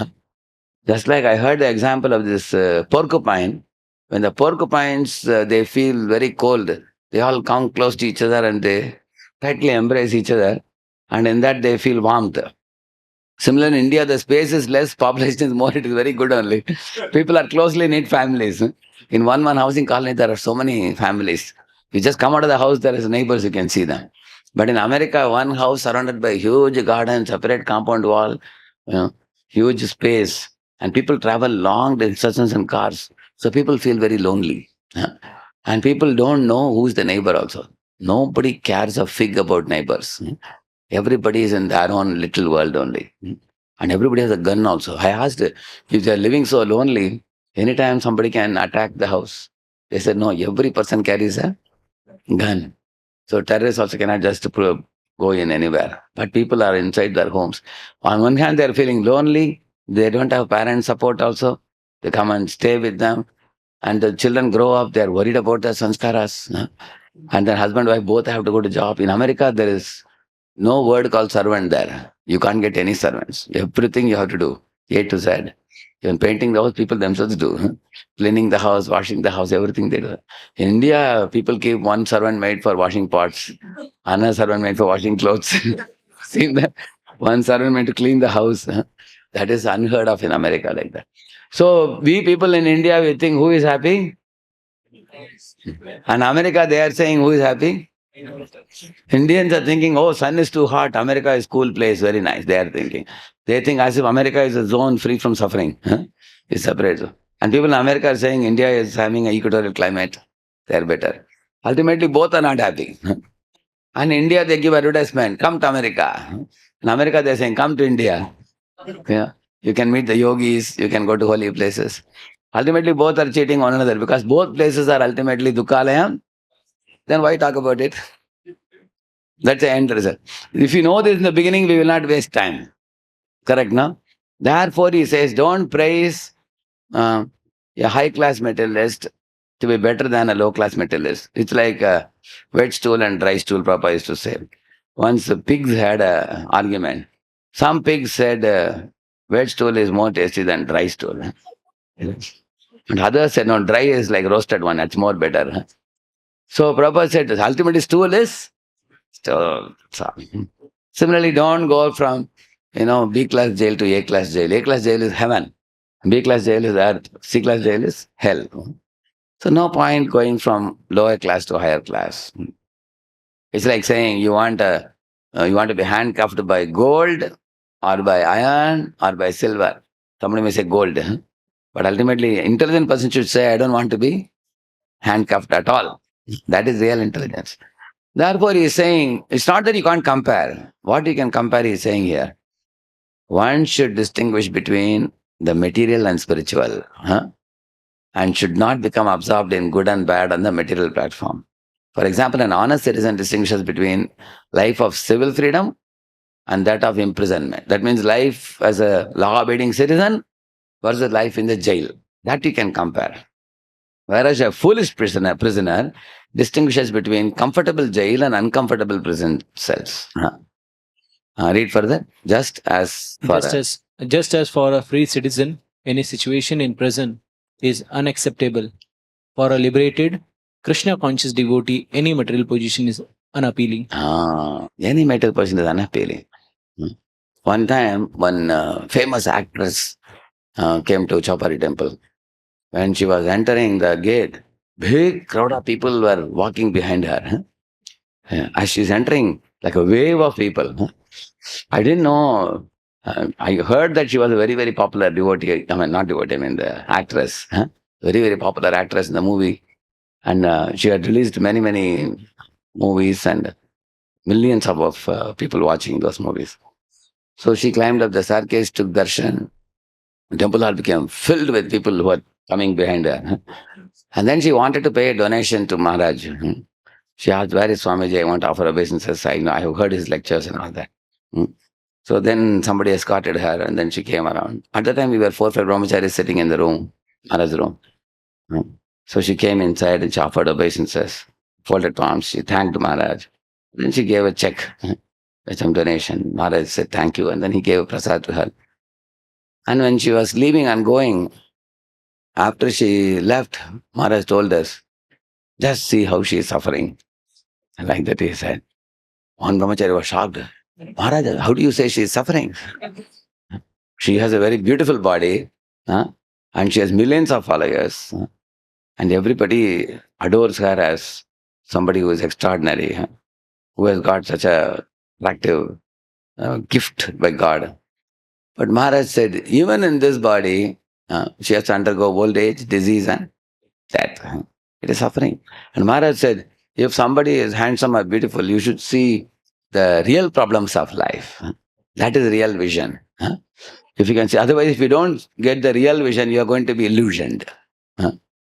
Just like I heard the example of this porcupine. When the porcupines, they feel very cold, they all come close to each other and they tightly embrace each other. And in that they feel warmth. Similarly, in India, the space is less, population is more, it is very good only. People are closely knit families. In one housing colony, there are so many families. You just come out of the house, there is neighbors, you can see them. But in America, one house surrounded by huge garden, separate compound wall, huge space, and people travel long distances in cars. So people feel very lonely. Huh? And people don't know who's the neighbor also. Nobody cares a fig about neighbors. Everybody is in their own little world only. And everybody has a gun also. I asked if they are living so lonely, anytime somebody can attack the house. They said, no, every person carries a gun. So terrorists also cannot just go in anywhere. But people are inside their homes. On one hand, they are feeling lonely. They don't have parent support also. They come and stay with them. And the children grow up, they are worried about their sanskaras. And their husband and wife both have to go to job. In America, there is no word called servant there. You can't get any servants. Everything you have to do, A to Z. Even painting the house, people themselves do. Cleaning the house, washing the house, everything they do. In India, people keep one servant maid for washing pots, another servant maid for washing clothes. See that? One servant maid to clean the house. That is unheard of in America like that. So we people in India, we think who is happy? And America, they are saying who is happy? Indians are thinking, oh, sun is too hot. America is cool place, very nice. They are thinking. They think as if America is a zone free from suffering. It's separate. And people in America are saying India is having an equatorial climate. They are better. Ultimately, both are not happy. And in India, they give advertisement, come to America. In America, they are saying, come to India. Yeah. You can meet the yogis, you can go to holy places. Ultimately, both are cheating one another because both places are ultimately dukkalayam. Then why talk about it? That's the end result. If you know this in the beginning, we will not waste time. Correct, no? Therefore, he says, don't praise a high-class materialist to be better than a low-class materialist. It's like a wet stool and dry stool, Prabhupada used to say. Once the pigs had an argument. Some pigs said, wet stool is more tasty than dry stool. And others said, no, dry is like roasted one, that's more better. So Prabhupada said, ultimately stool is stool. So, similarly, don't go from, B class jail to A class jail. A class jail is heaven. B class jail is earth. C class jail is hell. So no point going from lower class to higher class. It's like saying you want to be handcuffed by gold or by iron or by silver. Somebody may say gold. But ultimately, intelligent person should say, I don't want to be handcuffed at all. That is real intelligence. Therefore, he is saying, it's not that you can't compare. What you can compare, he is saying here. One should distinguish between the material and spiritual, and should not become absorbed in good and bad on the material platform. For example, an honest citizen distinguishes between life of civil freedom and that of imprisonment. That means life as a law-abiding citizen versus life in the jail. That you can compare. Whereas a foolish prisoner distinguishes between comfortable jail and uncomfortable prison cells. Read further. Just as for a free citizen, any situation in prison is unacceptable. For a liberated, Krishna-conscious devotee, any material position is unappealing. Any material position is unappealing. One time, one famous actress came to Chopari temple. When she was entering the gate, big crowd of people were walking behind her. As she's entering, like a wave of people. I didn't know. I heard that she was a very, very popular devotee. Not devotee, the actress. Very, very popular actress in the movie. And she had released many, many movies and millions of people watching those movies. So she climbed up the staircase, took darshan. The temple hall became filled with people who were coming behind her. And then she wanted to pay a donation to Maharaj. She asked, where is Swamiji? I want to offer obeisances. I know, I have heard his lectures and all that. So then somebody escorted her and then she came around. At the time, we were 4 or 5 brahmacharis sitting in the room, Maharaj's room. So she came inside and she offered obeisances, folded palms. She thanked Maharaj. Then she gave a check with some donation. Maharaj said, thank you. And then he gave a prasad to her. And when she was leaving and going, after she left, Maharaj told us, just see how she is suffering. Like that he said. One brahmachari was shocked. Maharaj, how do you say she is suffering? She has a very beautiful body, and she has millions of followers, and everybody adores her as somebody who is extraordinary, who has got such a attractive gift by God. But Maharaj said, even in this body, she has to undergo old age, disease, and death. It is suffering. And Maharaj said, if somebody is handsome or beautiful, you should see the real problems of life. That is real vision. If you can see, otherwise, if you don't get the real vision, you are going to be illusioned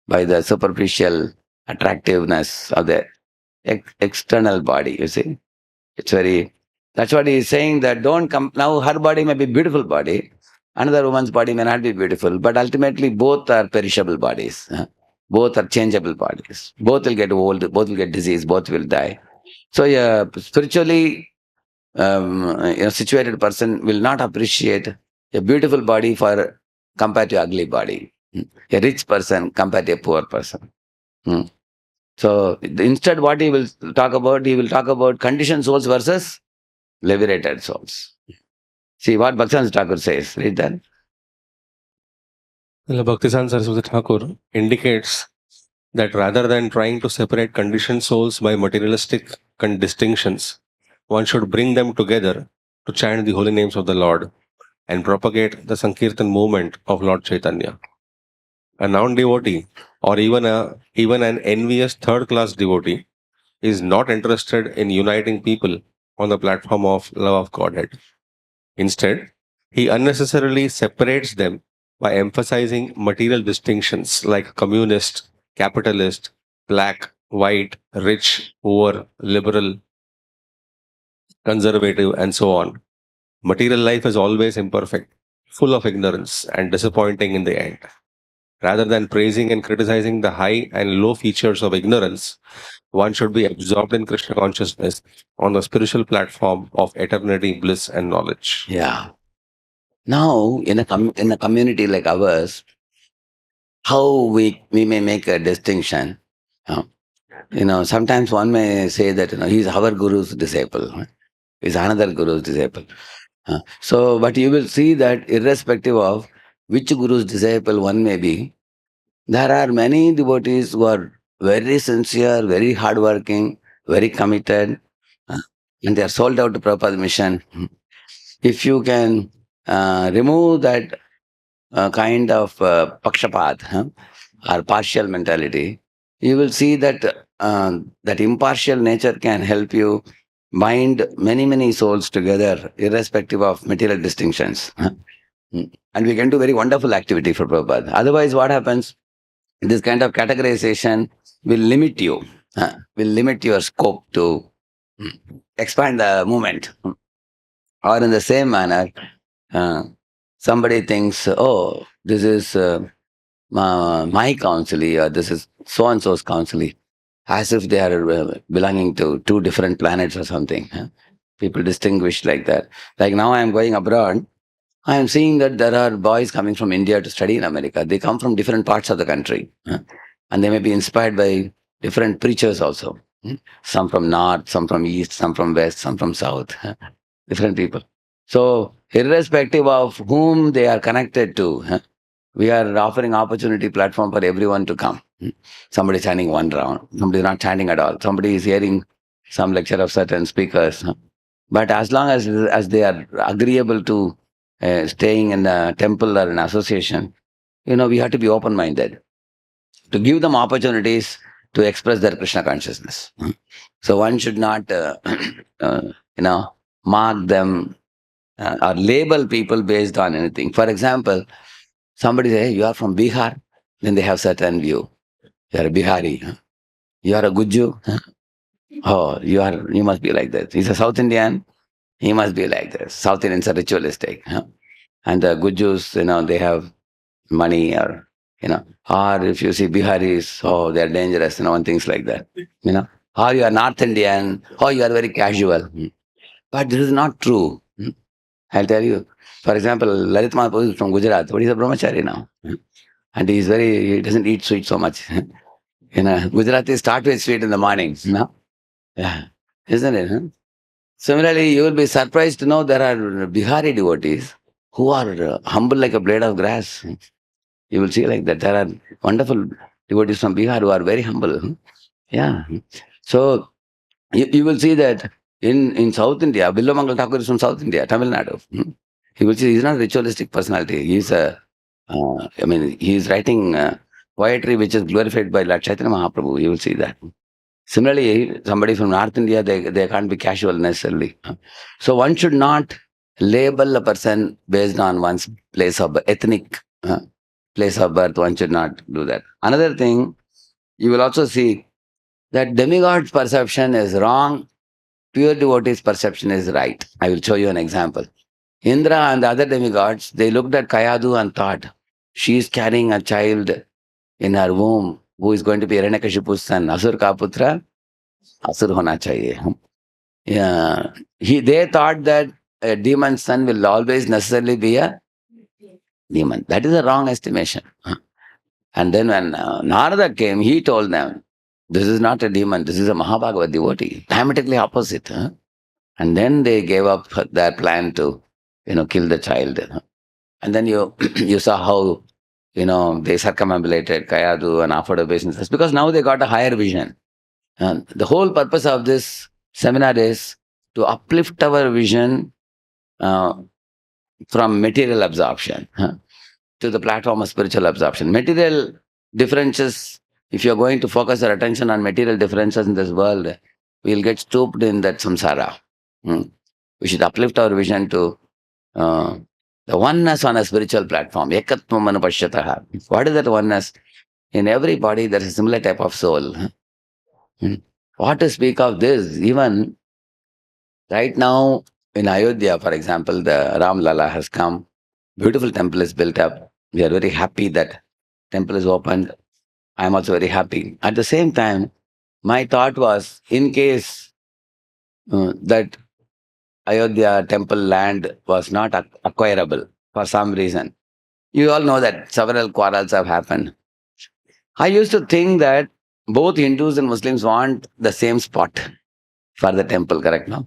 by the superficial attractiveness of the external body. You see, it's very. That's what he is saying. That don't come now. Her body may be beautiful body, another woman's body may not be beautiful, but ultimately both are perishable bodies. Both are changeable bodies. Both will get old. Both will get disease. Both will die. So, a spiritually situated person will not appreciate a beautiful body for compared to ugly body. A rich person compared to a poor person. So instead, what he will talk about conditioned souls versus liberated souls. See what Bhaktivinoda Thakur says. Read that. Bhaktivedanta Saraswati Thakur indicates that rather than trying to separate conditioned souls by materialistic distinctions, one should bring them together to chant the holy names of the Lord and propagate the Sankirtan movement of Lord Chaitanya. A non-devotee or even an envious third-class devotee is not interested in uniting people on the platform of love of Godhead. Instead, he unnecessarily separates them by emphasizing material distinctions like communist, capitalist, black, white, rich, poor, liberal, conservative, and so on. Material life is always imperfect, full of ignorance, and disappointing in the end. Rather than praising and criticizing the high and low features of ignorance, one should be absorbed in Krishna consciousness on the spiritual platform of eternity, bliss, and knowledge. Yeah. Now, in a community like ours, how we may make a distinction. Sometimes one may say that he's our guru's disciple, he's another guru's disciple. But you will see that irrespective of which guru's disciple one may be, there are many devotees who are very sincere, very hardworking, very committed, and they are sold out to Prabhupada's mission. If you can remove that kind of pakshapat or partial mentality, you will see that that impartial nature can help you bind many, many souls together, irrespective of material distinctions. And we can do very wonderful activity for Prabhupada. Otherwise, what happens? This kind of categorization will limit you, will limit your scope to expand the movement. Or in the same manner, somebody thinks, oh, this is my counsel, or this is so-and-so's counsel, as if they are belonging to two different planets or something. People distinguish like that. Like now I am going abroad, I am seeing that there are boys coming from India to study in America. They come from different parts of the country. And they may be inspired by different preachers also. Some from north, some from east, some from west, some from south. Different people. So, irrespective of whom they are connected to, we are offering opportunity platform for everyone to come. Somebody is chanting one round, somebody is not chanting at all. Somebody is hearing some lecture of certain speakers. But as long as they are agreeable to staying in a temple or an association, we have to be open-minded to give them opportunities to express their Krishna consciousness. So one should not, mark them or label people based on anything. For example, somebody say, hey, you are from Bihar, then they have certain view. You are a Bihari. You are a Guju. Oh, you must be like this. He's a South Indian. He must be like this. South Indians are ritualistic. And the Gujus, they have money or if you see Biharis, oh, they are dangerous, and things like that. Or you are North Indian, or you are very casual. But this is not true. I'll tell you. For example, Lalit Mahaprabhu is from Gujarat, but he's a brahmachari now. And he doesn't eat sweet so much. Gujaratis start with sweet in the morning. Yeah. Isn't it? Similarly, you will be surprised to know there are Bihari devotees who are humble like a blade of grass. You will see like that. There are wonderful devotees from Bihar who are very humble. Yeah. So, you will see that in South India, Billamangal Thakur is from South India, Tamil Nadu. He will see he's not a ritualistic personality. He's he's writing poetry which is glorified by Lord Chaitanya Mahaprabhu. You will see that. Similarly, somebody from North India, they can't be casual necessarily. So one should not label a person based on one's place of ethnic place of birth. One should not do that. Another thing, you will also see that demigod's perception is wrong, pure devotee's perception is right. I will show you an example. Indra and the other demigods, they looked at Kayadu and thought, she is carrying a child in her womb who is going to be Hiranyakashipu's son. Asur ka putra, Asur hona chahiye. Yeah. They thought that a demon's son will always necessarily be a demon. That is a wrong estimation. And then when Narada came, he told them, this is not a demon, this is a Mahabhagavad devotee. Diametrically opposite. And then they gave up their plan to, kill the child. And then you saw how, they circumambulated Kayadu and offered obeisances because now they got a higher vision. And the whole purpose of this seminar is to uplift our vision from material absorption to the platform of spiritual absorption. Material differences, if you're going to focus our attention on material differences in this world, we'll get stooped in that samsara. We should uplift our vision to the oneness on a spiritual platform. Ekatvam anupashyataha. What is that oneness? In every body, there is a similar type of soul. What to speak of this? Even right now in Ayodhya, for example, the Ram Lala has come. Beautiful temple is built up. We are very happy that temple is opened. I am also very happy. At the same time, my thought was, in case that Ayodhya temple land was not acquirable for some reason. You all know that several quarrels have happened. I used to think that both Hindus and Muslims want the same spot for the temple, correct now?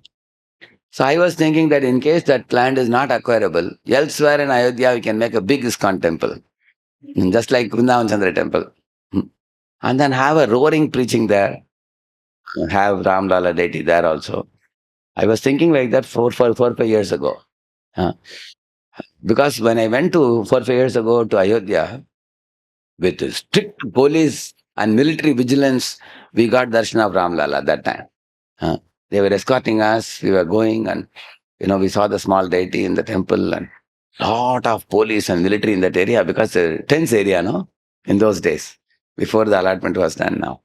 So I was thinking that in case that land is not acquirable, elsewhere in Ayodhya we can make a big ISKCON temple, just like Vrindavan Chandra temple. And then have a roaring preaching there, have Ram Lala deity there also. I was thinking like that 5 years ago. Because when I went to 5 years ago to Ayodhya, with strict police and military vigilance, we got darshan of Ram Lala that time. They were escorting us, we were going and, we saw the small deity in the temple and lot of police and military in that area because it's a tense area, no? In those days, before the allotment was done now.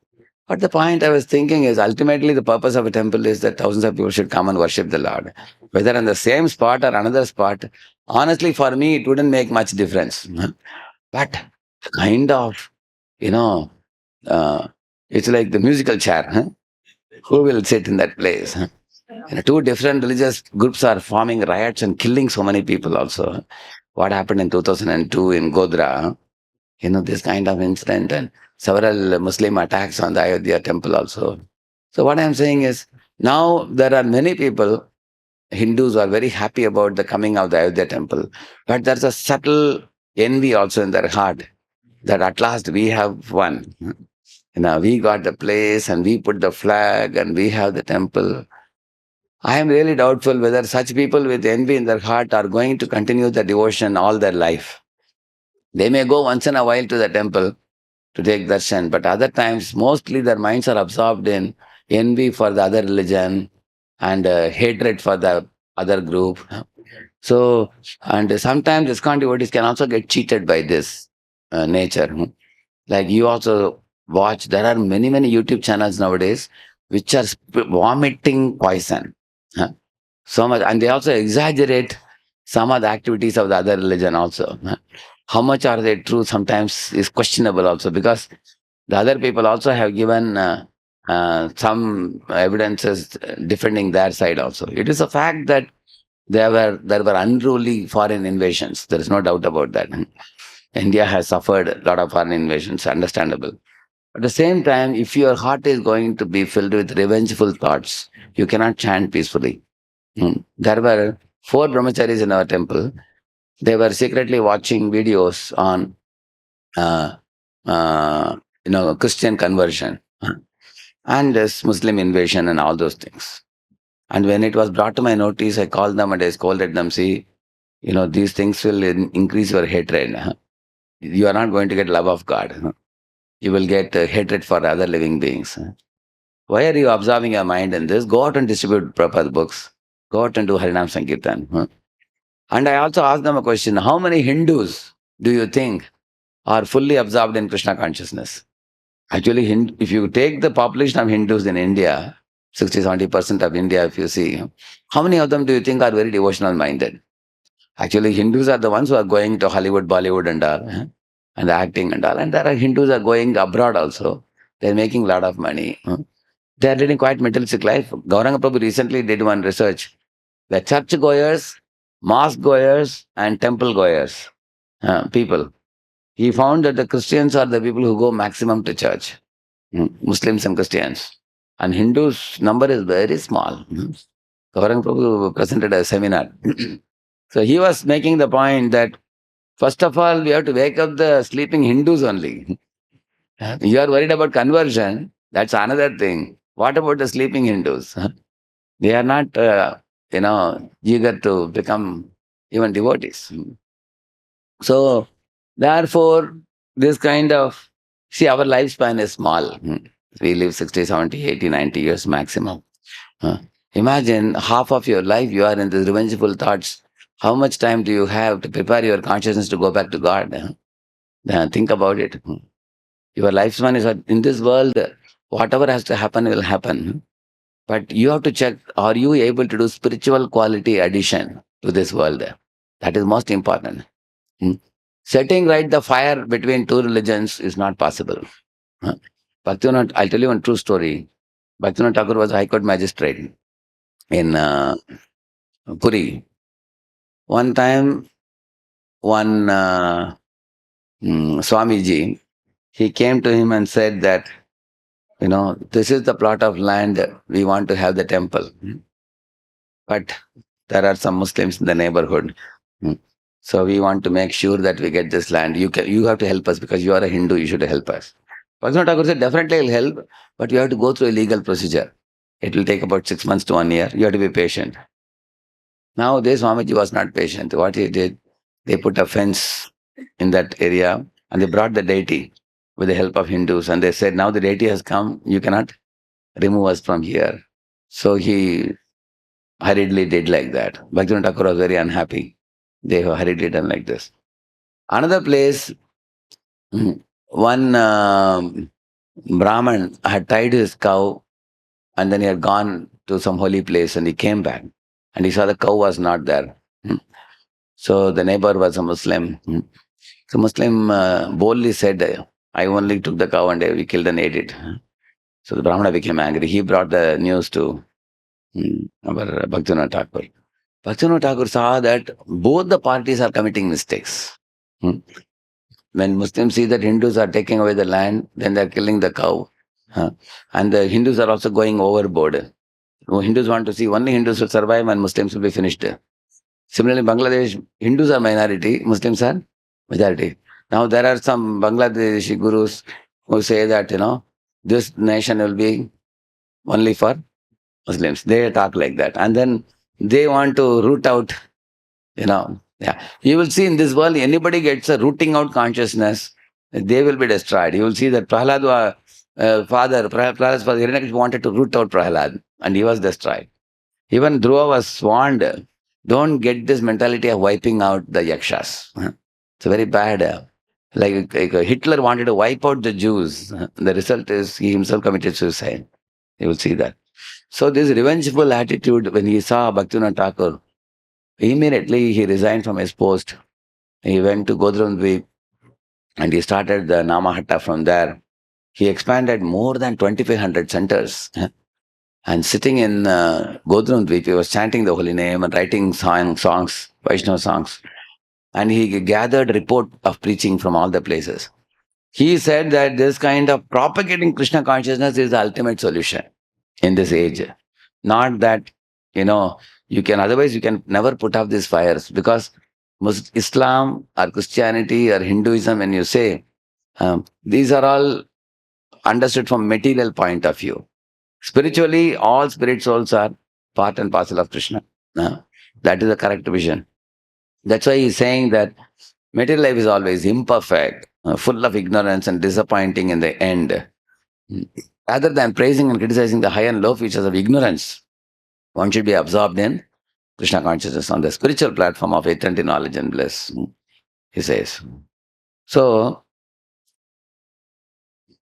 But the point I was thinking is ultimately the purpose of a temple is that thousands of people should come and worship the Lord. Whether on the same spot or another spot, honestly for me it wouldn't make much difference. But kind of, it's like the musical chair. Who will sit in that place? Two different religious groups are forming riots and killing so many people also. What happened in 2002 in Godhra, this kind of incident and several Muslim attacks on the Ayodhya temple also. So what I'm saying is, now there are many people, Hindus are very happy about the coming of the Ayodhya temple, but there's a subtle envy also in their heart that at last we have won. We got the place and we put the flag and we have the temple. I am really doubtful whether such people with envy in their heart are going to continue the devotion all their life. They may go once in a while to the temple to take darshan, but other times, mostly their minds are absorbed in envy for the other religion and hatred for the other group. So, and sometimes ISKCON devotees can also get cheated by this nature. Like you also watch, there are many, many YouTube channels nowadays which are vomiting poison. So much, and they also exaggerate some of the activities of the other religion also. How much are they true sometimes is questionable also, because the other people also have given some evidences defending their side also. It is a fact that there were unruly foreign invasions. There is no doubt about that. India has suffered a lot of foreign invasions, understandable. At the same time, if your heart is going to be filled with revengeful thoughts, you cannot chant peacefully. There were 4 brahmacharis in our temple. They were secretly watching videos on, Christian conversion and this Muslim invasion and all those things. And when it was brought to my notice, I called them and I scolded them. See, these things will increase your hatred. You are not going to get love of God. You will get hatred for other living beings. Why are you observing your mind in this? Go out and distribute Prabhupada's books. Go out and do Harinam Sankirtan. And I also asked them a question. How many Hindus do you think are fully absorbed in Krishna consciousness? Actually, if you take the population of Hindus in India, 60-70% of India, if you see, how many of them do you think are very devotional minded? Actually, Hindus are the ones who are going to Hollywood, Bollywood and all, and acting and all. And there are Hindus are going abroad also. They're making a lot of money. They are leading quite materialistic life. Gauranga Prabhu recently did one research. The church goers, mosque goers, and temple goers, people. He found that the Christians are the people who go maximum to church, Muslims and Christians. And Hindus' number is very small. Gauranga Prabhu presented a seminar. So he was making the point that, first of all, we have to wake up the sleeping Hindus only. You are worried about conversion, that's another thing. What about the sleeping Hindus? They are not, eager to become even devotees. So, therefore, this kind of, see, our lifespan is small. We live 60, 70, 80, 90 years maximum. Imagine half of your life you are in these revengeful thoughts. How much time do you have to prepare your consciousness to go back to God? Think about it. Your lifespan is in this world, whatever has to happen will happen. But you have to check, are you able to do spiritual quality addition to this world? That is most important. Setting right the fire between two religions is not possible. Bhaktivinoda, I'll tell you one true story. Bhaktivinoda Thakur was a High Court magistrate in Puri. One time, one Swamiji, he came to him and said that, this is the plot of land, we want to have the temple. But there are some Muslims in the neighborhood. So we want to make sure that we get this land. You have to help us because you are a Hindu, you should help us. Bhaktivinoda Thakur said, definitely I'll help, but you have to go through a legal procedure. It will take about 6 months to 1 year. You have to be patient. Now, this Swamiji was not patient. What he did, they put a fence in that area and they brought the deity with the help of Hindus. And they said, now the deity has come, you cannot remove us from here. So he hurriedly did like that. Bhaktivinoda Thakur was very unhappy. They hurriedly done like this. Another place, one Brahman had tied his cow and then he had gone to some holy place and he came back and he saw the cow was not there. So the neighbor was a Muslim. So Muslim boldly said, I only took the cow and we killed and ate it. So the Brahmana became angry. He brought the news to our Bhaktivinoda Thakur. Bhaktivinoda Thakur saw that both the parties are committing mistakes. When Muslims see that Hindus are taking away the land, then they are killing the cow. And the Hindus are also going overboard. Hindus want to see only Hindus will survive and Muslims will be finished. Similarly, Bangladesh, Hindus are minority, Muslims are majority. Now there are some Bangladeshi gurus who say that, this nation will be only for Muslims. They talk like that. And then they want to root out, You will see in this world, anybody gets a rooting out consciousness, they will be destroyed. You will see that Prahlad's father, Hiranyakashipu wanted to root out Prahlad and he was destroyed. Even Dhruva was warned, don't get this mentality of wiping out the Yakshas. It's very bad. Like Hitler wanted to wipe out the Jews. The result is he himself committed suicide. You will see that. So this revengeful attitude, when he saw Bhaktivinoda Thakur, immediately he resigned from his post. He went to Godrundvip and he started the Namahatta from there. He expanded more than 2,500 centers. And sitting in Godrundvip, he was chanting the holy name and writing songs, Vaishnava songs. And he gathered report of preaching from all the places. He said that this kind of propagating Krishna consciousness is the ultimate solution in this age. Not that, otherwise you can never put out these fires, because Islam or Christianity or Hinduism, when you say, these are all understood from material point of view. Spiritually, all spirit souls are part and parcel of Krishna. That is the correct vision. That's why he's saying that material life is always imperfect, full of ignorance and disappointing in the end. Rather than praising and criticizing the high and low features of ignorance, one should be absorbed in Krishna consciousness on the spiritual platform of eternity, knowledge and bliss, he says. So,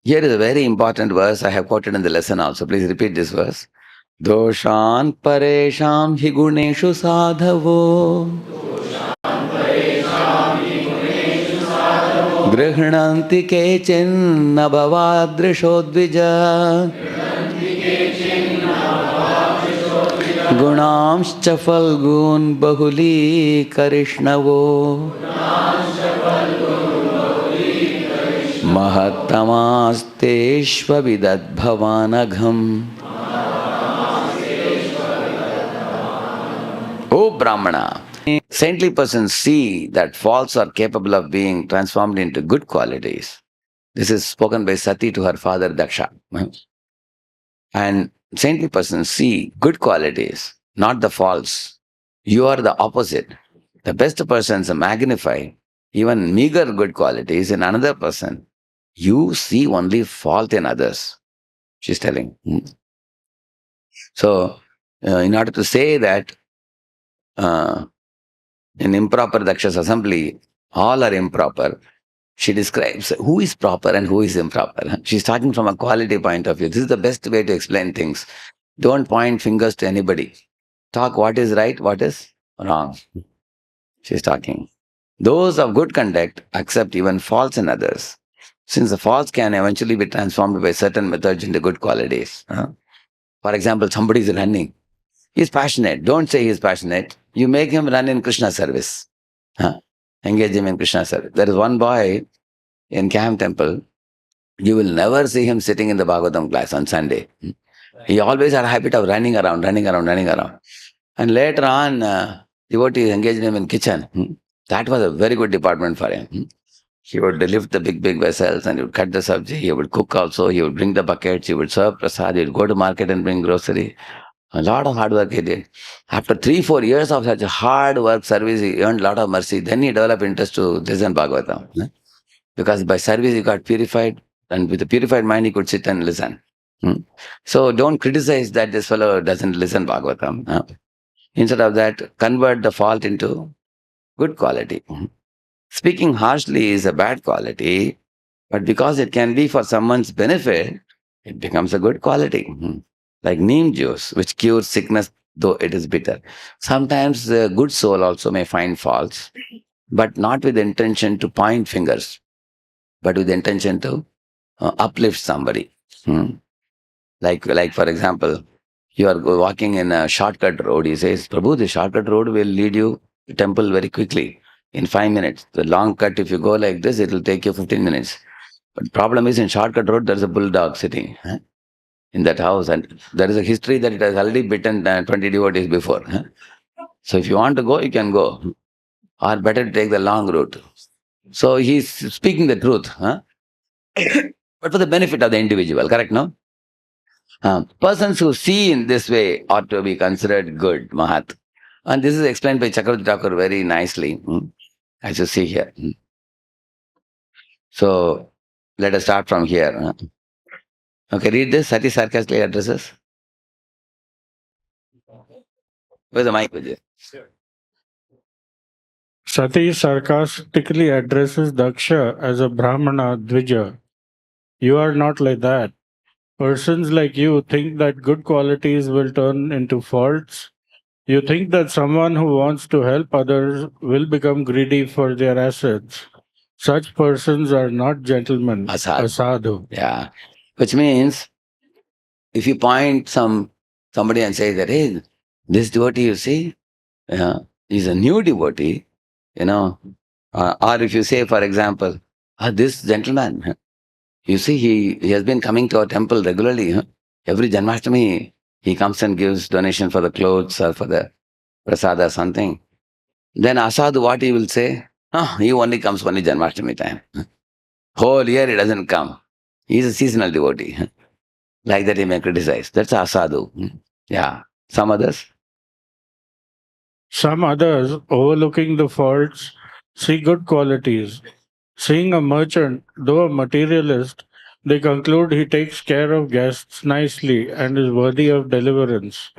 here is a very important verse I have quoted in the lesson also. Please repeat this verse. Doshan paresham hi guneshu sadhavo गृह्णन्ति केचिन्न भवादृशो द्विज गुणांश्च फल्गून् बहुलीकरिष्णवो महत्तमास्तेष्वविदद्भवानघम्. O Brahmana, saintly persons see that faults are capable of being transformed into good qualities. This is spoken by Sati to her father Daksha. And saintly persons see good qualities, not the faults. You are the opposite. The best persons magnify even meager good qualities in another person. You see only fault in others, she's telling. So, in order to say that in improper Daksha's assembly, all are improper, she describes who is proper and who is improper. She's talking from a quality point of view. This is the best way to explain things. Don't point fingers to anybody. Talk what is right, what is wrong. She's talking. Those of good conduct accept even faults in others, since the faults can eventually be transformed by certain methods into good qualities. For example, somebody is running. He's passionate. Don't say he's passionate. You make him run in Krishna service. Engage him in Krishna service. There is one boy in Cam Temple. You will never see him sitting in the Bhagavatam class on Sunday. He always had a habit of running around. And later on, devotees engaged him in kitchen. That was a very good department for him. He would lift the big vessels and he would cut the sabji. He would cook also. He would bring the buckets. He would serve prasad. He would go to market and bring grocery. A lot of hard work he did. After 3-4 years of such hard work service, he earned a lot of mercy. Then he developed interest to listen Bhagavatam. Because by service he got purified, and with a purified mind he could sit and listen. So don't criticize that this fellow doesn't listen Bhagavatam. Instead of that, convert the fault into good quality. Speaking harshly is a bad quality, but because it can be for someone's benefit, it becomes a good quality. Like neem juice, which cures sickness, though it is bitter. Sometimes the good soul also may find faults, but not with the intention to point fingers, but with the intention to uplift somebody. Like for example, you are walking in a shortcut road. He says, Prabhu, the shortcut road will lead you to temple very quickly, in 5 minutes. The long cut, if you go like this, it will take you 15 minutes. But problem is, in shortcut road, there is a bulldog sitting in that house, and there is a history that it has already bitten 20 devotees before. So if you want to go, you can go. Or better to take the long route. So he's speaking the truth. But for the benefit of the individual, correct, no? Persons who see in this way ought to be considered good, Mahat. And this is explained by Chakravarti Thakur very nicely, as you see here. So, let us start from here. Okay, read this. Sati sarcastically addresses. Where's the mic with you? Sati sarcastically addresses Daksha as a Brahmana Dvija. You are not like that. Persons like you think that good qualities will turn into faults. You think that someone who wants to help others will become greedy for their assets. Such persons are not gentlemen, asadu. Yeah. Which means, if you point somebody and say that, hey, this devotee you see, is a new devotee, or if you say, for example, this gentleman, you see, he has been coming to our temple regularly. Every Janmashtami, he comes and gives donation for the clothes or for the prasada or something. Then asadu, what he will say? He only comes only Janmashtami time. Whole year he doesn't come. He is a seasonal devotee. Like that he may criticize. That's asadu. Yeah. Some others? Some others, overlooking the faults, see good qualities. Seeing a merchant, though a materialist, they conclude he takes care of guests nicely and is worthy of deliverance.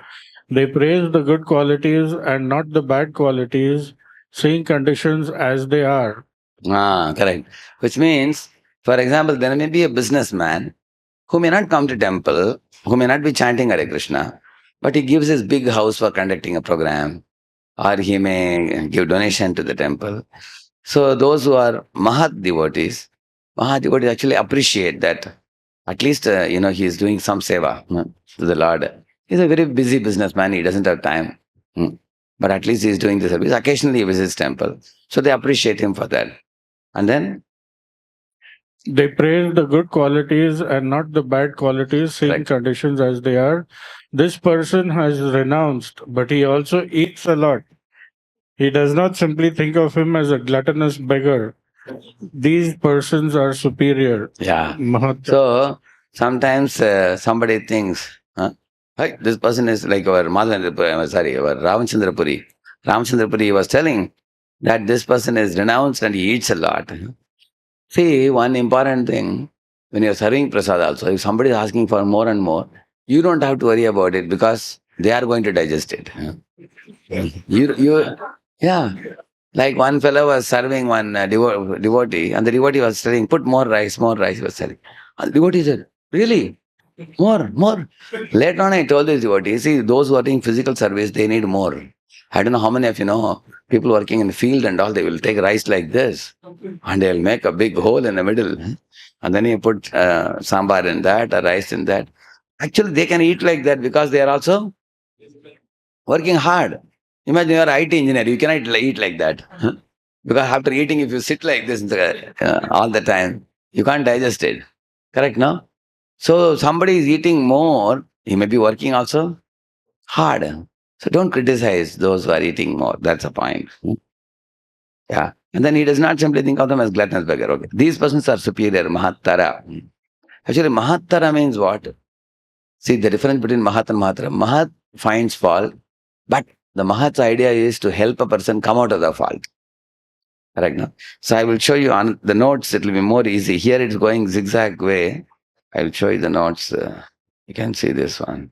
They praise the good qualities and not the bad qualities, seeing conditions as they are. Correct. Which means, for example, there may be a businessman who may not come to temple, who may not be chanting Hare Krishna, but he gives his big house for conducting a program, or he may give donation to the temple. So those who are Mahat devotees actually appreciate that at least, he is doing some seva to the Lord. He's a very busy businessman. He doesn't have time. But at least he's doing the service. Occasionally he visits temple. So they appreciate him for that. And then, They praise the good qualities and not the bad qualities, seeing right. conditions as they are. This person has renounced, but he also eats a lot. He does not simply think of him as a gluttonous beggar. These persons are superior. Yeah. Mahatma. So sometimes somebody thinks, hey, this person is like our our Ramachandrapuri. Ramachandrapuri was telling that this person is renounced and he eats a lot. See, one important thing, when you're serving prasad also, if somebody is asking for more and more, you don't have to worry about it because they are going to digest it. Yeah. Like one fellow was serving one devotee, and the devotee was telling, put more rice, he was telling. And the devotee said, really? More. Later on, I told this devotee, see, those who are doing physical service, they need more. I don't know how many of you know, people working in the field and all, they will take rice like this, and they'll make a big hole in the middle. And then you put sambar in that, or rice in that. Actually, they can eat like that because they are also working hard. Imagine you are an IT engineer, you cannot eat like that. Because after eating, if you sit like this all the time, you can't digest it. Correct, no? So somebody is eating more, he may be working also hard. So don't criticize those who are eating more. That's the point. Yeah. And then he does not simply think of them as gluttonous beggar. Okay. These persons are superior, Mahattara. Actually, Mahattara means what? See the difference between Mahat and Mahattara. Mahat finds fault, but the Mahat's idea is to help a person come out of the fault. Correct, no? So I will show you on the notes, it will be more easy. Here it's going zigzag way. I will show you the notes. You can see this one.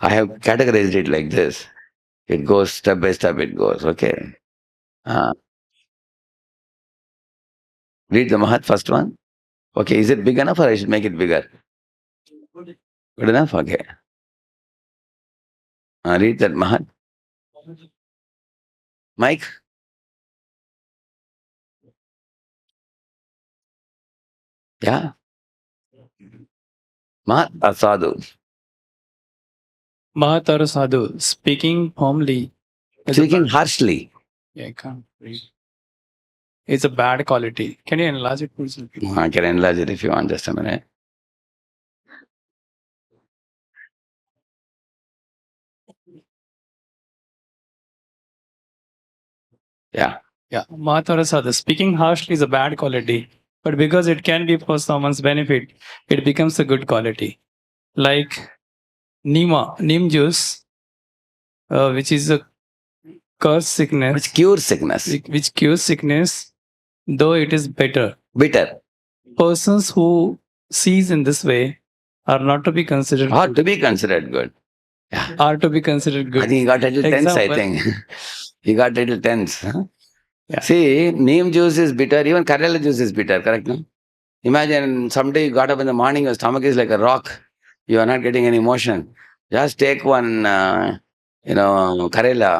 I have categorized it like this. It goes step by step, it goes. Okay. Read the Mahat first one. Okay, is it big enough or I should make it bigger? Good enough? Okay. Read that Mahat. Mike? Yeah. Mahat or Sadhu? Mahatara Sadhu, speaking firmly. Speaking harshly. Yeah, I can't read. It's a bad quality. Can you enlarge it, please? I can enlarge it if you want, just a minute. Yeah. Yeah, Mahatara Sadhu, speaking harshly is a bad quality, but because it can be for someone's benefit, it becomes a good quality. Like neem juice, which is a curse sickness, Which cures sickness. which cures sickness, though it is bitter. Bitter. Persons who sees in this way are not to be considered Or to be considered good. Yeah. are to be considered I good. think he got little tense, I Example. think. He got little tense. Huh? Yeah. See, neem juice is bitter, even Karela juice is bitter, correct? No? Imagine someday you got up in the morning, your stomach is like a rock. You are not getting any motion. Just take one, Karela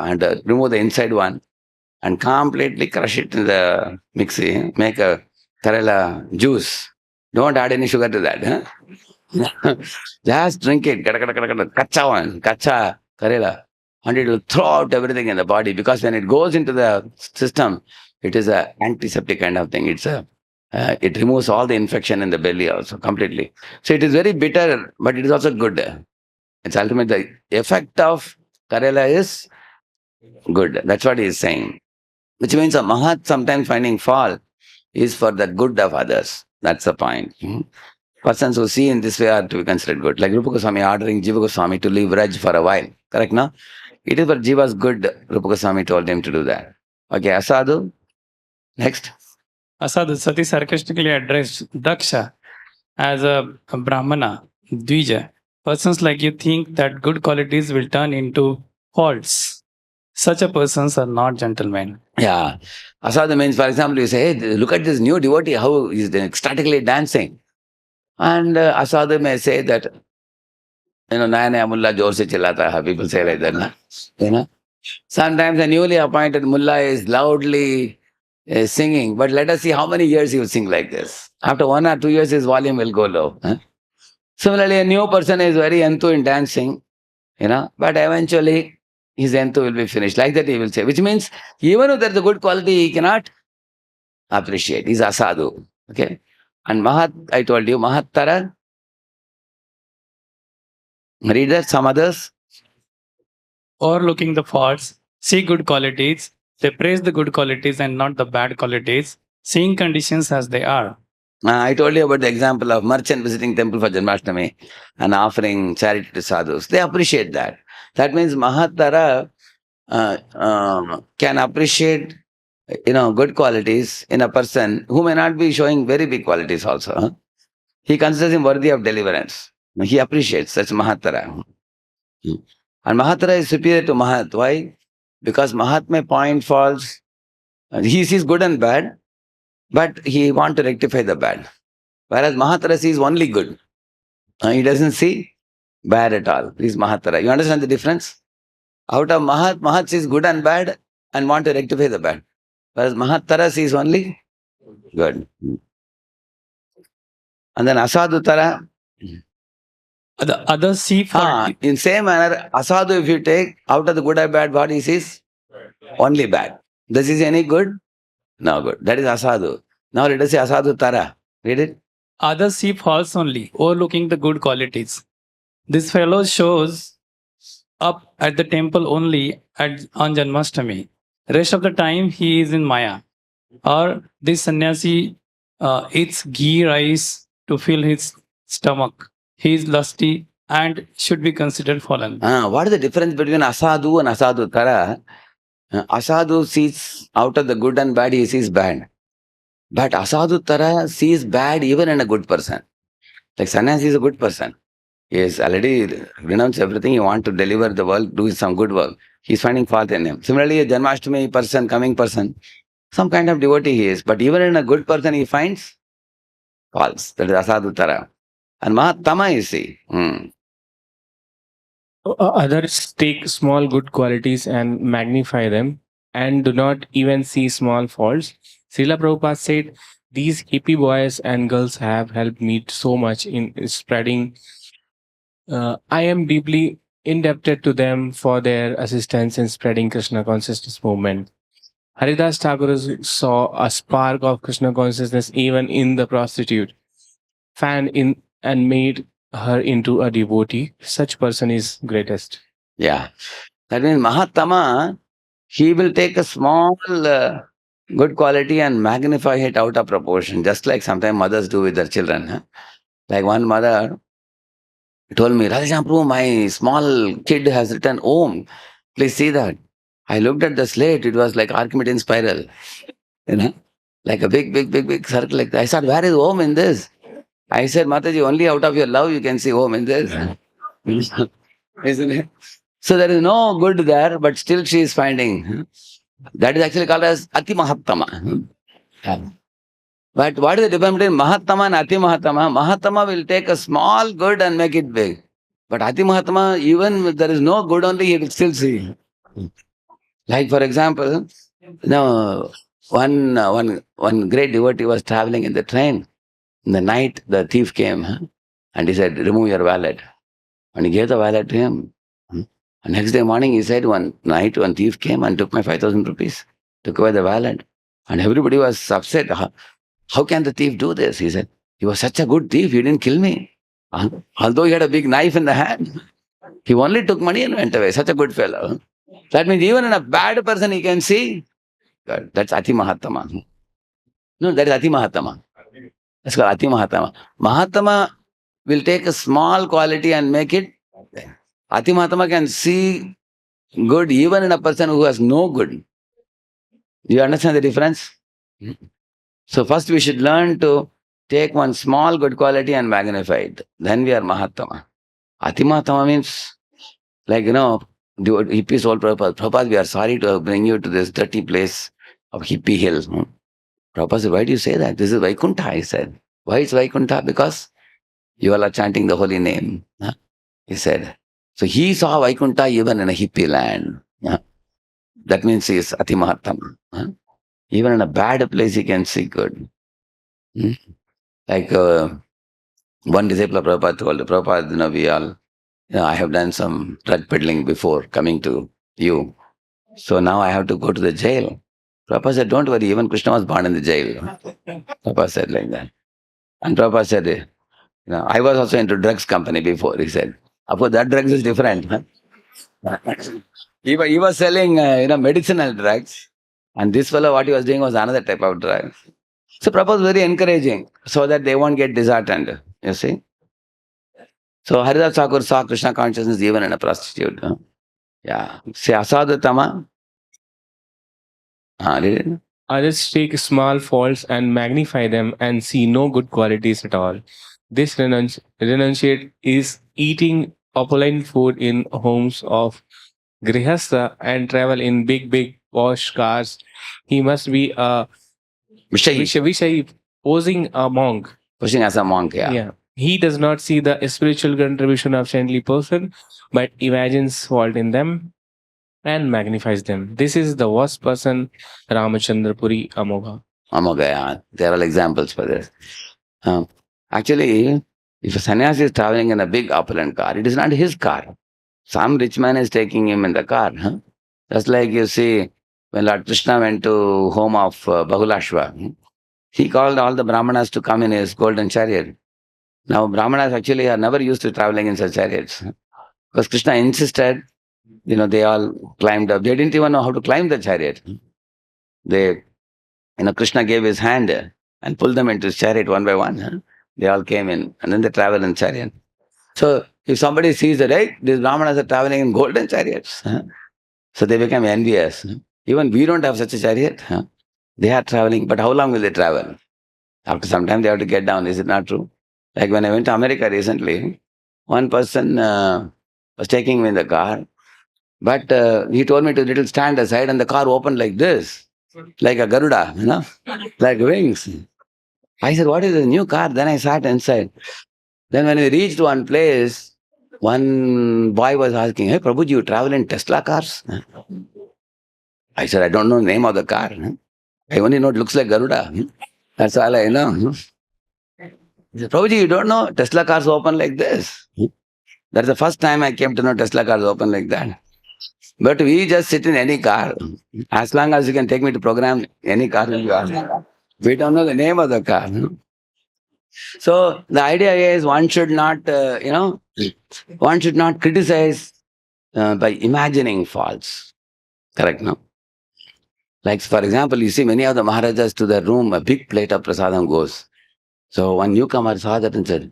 and remove the inside one and completely crush it in the mixie. Make a Karela juice. Don't add any sugar to that. Huh? Just drink it. Kacha one, kacha Karela. And it will throw out everything in the body because when it goes into the system, it is an antiseptic kind of thing. It removes all the infection in the belly also completely. So it is very bitter, but it is also good. It's ultimately the effect of Karela is good. That's what he is saying. Which means a Mahat sometimes finding fault is for the good of others. That's the point. Persons who see in this way are to be considered good. Like Rupa Goswami ordering Jiva Goswami to leave Raj for a while. Correct, no? It is for Jiva's good, Rupa Goswami told him to do that. Okay, Asadu. Next. Asadu, Sati sarcastically addressed Daksha as a Brahmana, Dvija. Persons like you think that good qualities will turn into faults. Such a persons are not gentlemen. Yeah. Asadu means, for example, you say, hey, look at this new devotee, how he's ecstatically dancing. And Asadu may say that, Naya Naya Mullah Jor se chillata hai. People say like that. Na? Sometimes a newly appointed mullah is loudly singing, but let us see how many years he will sing like this. After 1 or 2 years, his volume will go low. Similarly, a new person is very enthu in dancing, but eventually his enthu will be finished. Like that he will say, which means even if there is a good quality, he cannot appreciate. He's asadu. Okay. And Mahat, I told you, Mahattara. Read that, some others. Overlooking the faults, see good qualities. They praise the good qualities and not the bad qualities, seeing conditions as they are. I told you about the example of merchant visiting temple for Janmashtami and offering charity to sadhus. They appreciate that. That means Mahattara can appreciate, good qualities in a person who may not be showing very big qualities also. He considers him worthy of deliverance. He appreciates such Mahattara. And Mahattara is superior to Mahat. Why? Because Mahat may point faults. He sees good and bad, but he wants to rectify the bad. Whereas Mahattara sees only good. He doesn't see bad at all. He's Mahattara. You understand the difference? Out of Mahat sees good and bad and want to rectify the bad. Whereas Mahattara sees only good. And then Asadutara. The others see fault. In same manner, Asadu, if you take out of the good or bad, what he sees? Only bad. Does he see any good? No good. That is Asadu. Now let us say Asadutara. Read it. Others see faults only, overlooking the good qualities. This fellow shows up at the temple only on Janmashtami. Rest of the time he is in Maya. Or this sannyasi eats ghee rice to fill his stomach. He is lusty and should be considered fallen. What is the difference between Asadu and Asadutara? Asadu sees out of the good and bad, he sees bad. But Asadutara sees bad even in a good person. Like sannyasi is a good person. He has already renounced everything. He wants to deliver the world, do some good work. He is finding fault in him. Similarly, a Janmashtami person, coming person, some kind of devotee he is. But even in a good person, he finds faults. That is Asadutara. And Mahatama, you see. Others take small good qualities and magnify them and do not even see small faults. Srila Prabhupada said, these hippie boys and girls have helped me so much in spreading. I am deeply indebted to them for their assistance in spreading Krishna consciousness movement. Haridas Thakur saw a spark of Krishna consciousness even in the prostitute, fanned in and made her into a devotee. Such person is greatest. Yeah. That means Mahatama, he will take a small good quality and magnify it out of proportion, just like sometimes mothers do with their children. Like one mother told me, Radheshyam Prabhu, my small kid has written Om. Please see that. I looked at the slate, it was like Archimedean spiral. Like a big circle like that. I said, where is Om in this? I said, Mataji, only out of your love you can see Om in this. Isn't it? So there is no good there, but still she is finding. That is actually called as Ati Mahattama. But what is the difference between Mahattama and Ati Mahattama? Mahattama will take a small good and make it big. But Ati Mahattama, even if there is no good only, he will still see. Like for example, one great devotee was traveling in the train. In the night, the thief came and he said, remove your wallet. And he gave the wallet to him. And next day morning, he said, one night, one thief came and took my 5,000 rupees, took away the wallet. And everybody was upset. How can the thief do this? He said, he was such a good thief, he didn't kill me. Although he had a big knife in the hand, he only took money and went away. Such a good fellow. That means even in a bad person, he can see God. That's Ati Mahattama. No, that is Ati Mahattama. That's called Ati Mahattama. Mahattama will take a small quality and make it. Ati Mahattama can see good even in a person who has no good. Do you understand the difference? So first we should learn to take one small good quality and magnify it. Then we are Mahatma. Atimahatma means, like, hippies all Prabhupada. Prabhupada, we are sorry to bring you to this dirty place of hippie hill. Prabhupada said, why do you say that? This is Vaikuntha, he said. Why is Vaikuntha? Because you all are chanting the holy name. He said. So he saw Vaikuntha even in a hippie land. That means he is Atimahatma. Even in a bad place, he can see good. Like one disciple of Prabhupada told Prabhupada, we all, I have done some drug peddling before coming to you. So now I have to go to the jail. Prabhupada said, don't worry, even Krishna was born in the jail. Prabhupada said like that. And Prabhupada said, I was also into drugs company before, he said. Of course, that drugs is different. He was selling, medicinal drugs. And this fellow, what he was doing was another type of drug. So Prabhupada was very encouraging so that they won't get disheartened, you see. So Haridas Thakur saw Krishna consciousness even in a prostitute. Yeah. Say asadhatama. Did it? Others take small faults and magnify them and see no good qualities at all. This renunciate is eating opulent food in homes of Grihastha and travel in big posh cars. He must be a Vishayi, posing a monk. Pushing as a monk, yeah. Yeah. He does not see the spiritual contribution of saintly person, but imagines fault in them and magnifies them. This is the worst person, Ramachandra Puri Amogha. Amogha, yeah. There are examples for this. Actually, if a sannyasi is traveling in a big opulent car, it is not his car. Some rich man is taking him in the car. Just like you see, when Lord Krishna went to home of Bahulashva, he called all the Brahmanas to come in his golden chariot. Now, Brahmanas actually are never used to traveling in such chariots. Because Krishna insisted, they all climbed up. They didn't even know how to climb the chariot. Krishna gave his hand and pulled them into his chariot one by one. They all came in and then they travel in chariot. So, if somebody sees that, right, these Brahmanas are traveling in golden chariots. So they become envious. Even we don't have such a chariot. They are traveling, but how long will they travel? After some time, they have to get down. Is it not true? Like when I went to America recently, one person was taking me in the car, but he told me to little stand aside and the car opened like this, like a Garuda, like wings. I said, what is this new car? Then I sat inside. Then when we reached one place, one boy was asking, hey Prabhuji, you travel in Tesla cars? I said, I don't know the name of the car. I only know it looks like Garuda. That's all I know. He said, Prabhuji, you don't know Tesla cars open like this? That's the first time I came to know Tesla cars open like that. But we just sit in any car. As long as you can take me to program, any car will be awesome. We don't know the name of the car. So the idea is one should not, one should not criticize by imagining faults. Correct, no? Like for example, you see many of the Maharajas to their room, a big plate of prasadam goes. So one newcomer saw that and said,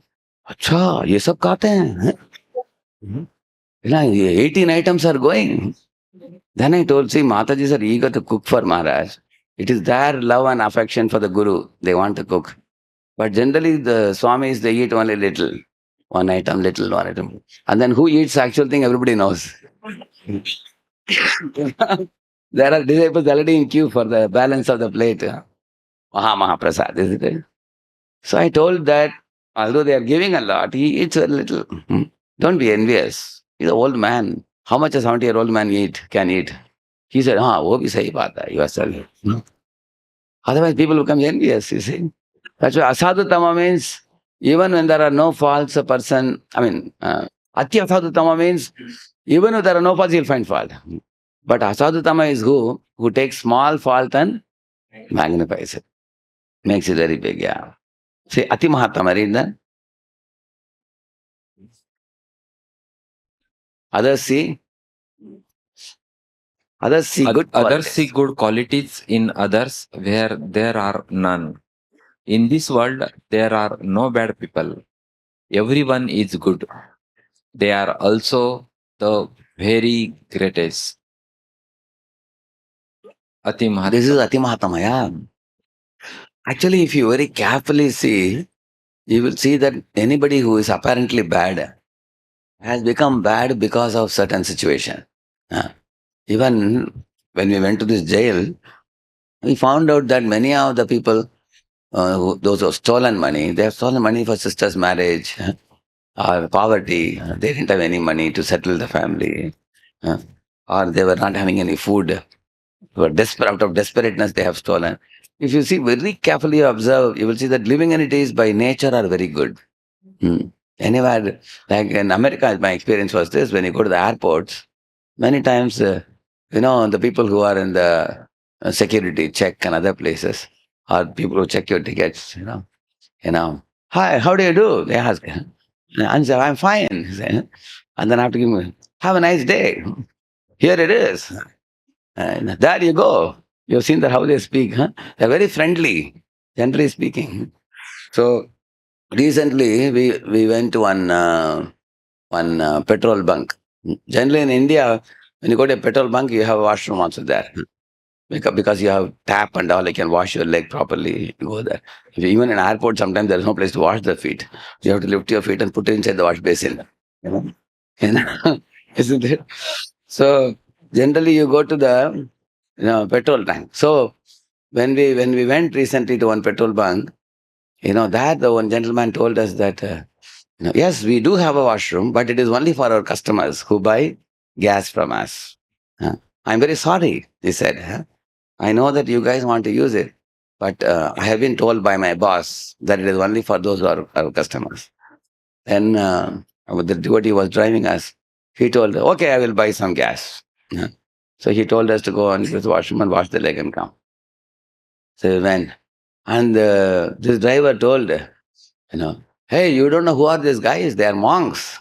Acha, ye sab khate hain? 18 items are going. Then I told, see, Matajis are eager to cook for Maharaj. It is their love and affection for the Guru. They want to cook. But generally, the Swamis, they eat only little. One item, little, one item. And then who eats the actual thing, everybody knows. There are disciples already in queue for the balance of the plate. Mahaprasad, isn't it? So I told that, although they are giving a lot, he eats a little. Don't be envious. He's an old man. How much a 70-year-old man can eat? He said, wo bhi sahi baat hai, you are telling. Otherwise, people become envious, you see. That's why asadhutama means, even when there are no faults, a person, ati asadhutama means, even if there are no faults, he'll find fault. But asadhutama is who takes small fault and magnifies it. Makes it very big, yeah. See, ati mahatama, read that. Others see good qualities. Others see good qualities in others where there are none. In this world, there are no bad people. Everyone is good. They are also the very greatest. Ati This is Mahatma. Ati Mahatma, yeah. Actually, if you very carefully see, you will see that anybody who is apparently bad has become bad because of certain situation. Even when we went to this jail, we found out that many of the people, those who have stolen money, they have stolen money for sister's marriage or poverty. They didn't have any money to settle the family, uh, or they were not having any food. They were desperate, out of desperateness, they have stolen. If you see very carefully observe, you will see that living entities by nature are very good. Anywhere, like in America, my experience was this: when you go to the airports, many times, the people who are in the security check and other places, or people who check your tickets, hi, how do you do? They ask. And say, I'm fine. And then I have to give them, have a nice day. Here it is. And there you go. You've seen that how they speak, huh? They're very friendly, generally speaking. So recently we went to one petrol bunk. Generally in India, when you go to a petrol bunk, you have a washroom also there. Because you have tap and all, you can wash your leg properly. You go there. Even in airport, sometimes there is no place to wash the feet. You have to lift your feet and put it inside the wash basin. You know? Isn't it? So generally, you go to the petrol tank. So when we went recently to one petrol bunk, that the one gentleman told us that yes, we do have a washroom, but it is only for our customers who buy gas from us. I'm very sorry, he said. I know that you guys want to use it, but I have been told by my boss that it is only for those who are our customers. Then the devotee was driving us. He told, okay, I will buy some gas. So he told us to go on to the washroom and wash the leg and come. So we went. And this driver told, hey, you don't know who are these guys? They are monks.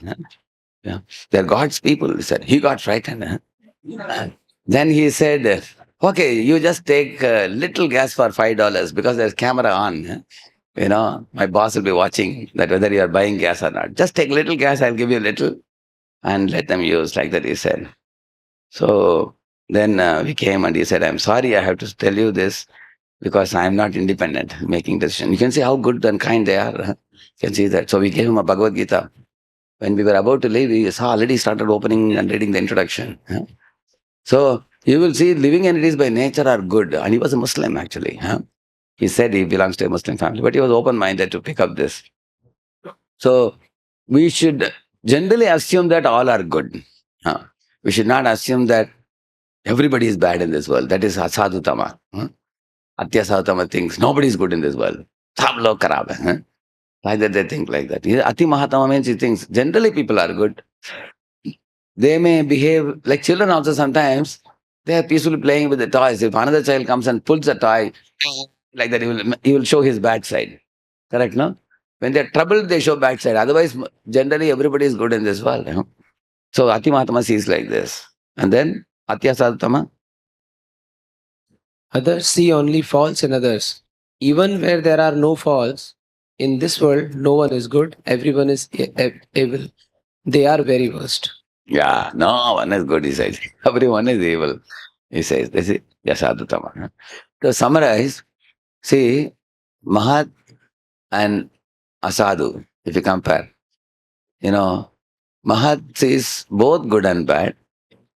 Yeah. They're God's people, he said. He got frightened. Then he said, okay, you just take little gas for $5 because there's camera on. My boss will be watching that whether you are buying gas or not. Just take little gas, I'll give you little and let them use, like that he said. So then we came and he said, I'm sorry, I have to tell you this because I'm not independent making decision. You can see how good and kind they are. You can see that. So we gave him a Bhagavad Gita. When we were about to leave, we saw already started opening and reading the introduction. So you will see living entities by nature are good. And he was a Muslim actually. He said he belongs to a Muslim family, but he was open-minded to pick up this. So we should generally assume that all are good. We should not assume that everybody is bad in this world. That is asadutama. Atyasadutama thinks nobody is good in this world. Sab log kharab hai. Like that they think like that. Ati Mahatma means he thinks generally people are good. They may behave like children also sometimes. They are peacefully playing with the toys. If another child comes and pulls a toy, like that, he will show his bad side. Correct, no? When they are troubled, they show bad side. Otherwise, generally everybody is good in this world. So Ati Mahatma sees like this. And then Atya Sadhutama. Others see only faults in others. Even where there are no faults, in this world, no one is good, everyone is evil. They are very worst. Yeah, no one is good, he says. Everyone is evil, he says. This is Yasadutama. To summarize, see, Mahat and Asadu, if you compare, Mahat sees both good and bad,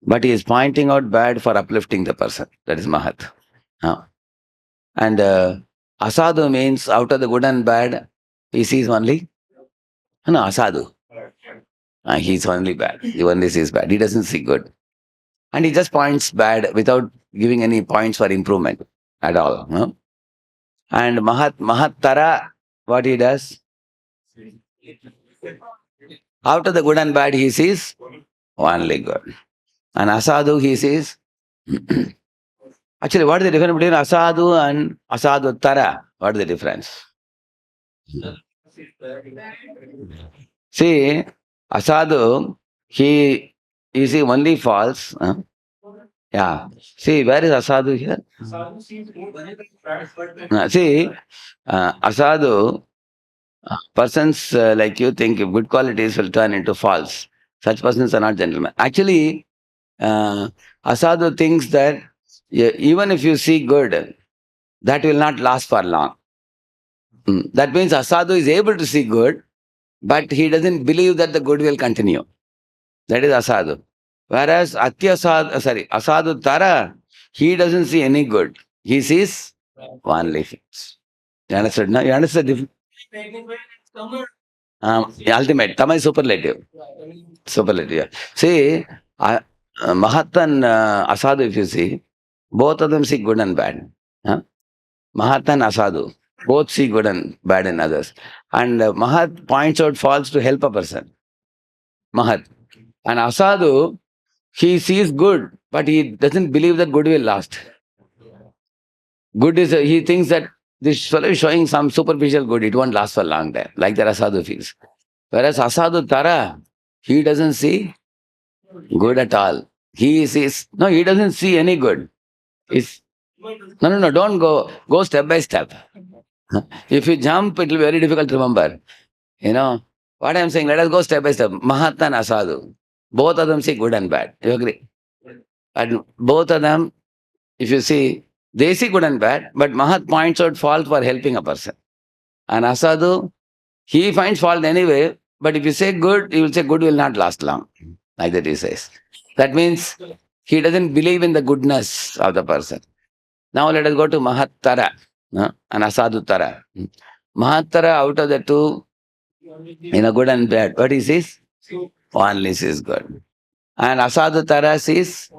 but he is pointing out bad for uplifting the person. That is Mahat. And Asadu means out of the good and bad, he sees only Asadu. He's only bad. He only sees bad. He doesn't see good. And he just points bad without giving any points for improvement at all. No? And Mahattara, what he does? Out of the good and bad, he sees only good. And Asadu, he sees. Actually, what is the difference between Asadu and Asaduttara? What is the difference? See, Asadu, he see only false. Yeah. See, where is Asadu here? See, Asadu, persons like you think good qualities will turn into false. Such persons are not gentlemen. Actually, Asadu thinks that even if you see good, that will not last for long. That means Asadu is able to see good, but he doesn't believe that the good will continue. That is Asadu. Whereas Asadu Tara, he doesn't see any good. He sees only things. You understood? No? You understand the ultimate. Tama is superlative. Superlative. Yeah. See, Mahat and Asadu, if you see, both of them see good and bad. Huh? Mahat and Asadu, both see good and bad in others. And Mahat points out faults to help a person. Mahat. And Asadu, he sees good, but he doesn't believe that good will last. Good is, he thinks that this fellow is showing some superficial good, it won't last for a long time, like the Asadu feels. Whereas Asadu Tara, he doesn't see good at all. He sees, no, he doesn't see any good. No, don't go. Go step by step. If you jump, it will be very difficult to remember. You know, what I am saying, let us go step by step. Mahat and Asadu. Both of them see good and bad. You agree? And both of them, if you see, they see good and bad, but Mahat points out fault for helping a person. And Asadu, he finds fault anyway, but if you say good, he will say good will not last long. Like that he says. That means he doesn't believe in the goodness of the person. Now let us go to Mahattara and Asadutara. Mahattara, out of the two, good and bad, what he sees? Only sees good. And Asadutara sees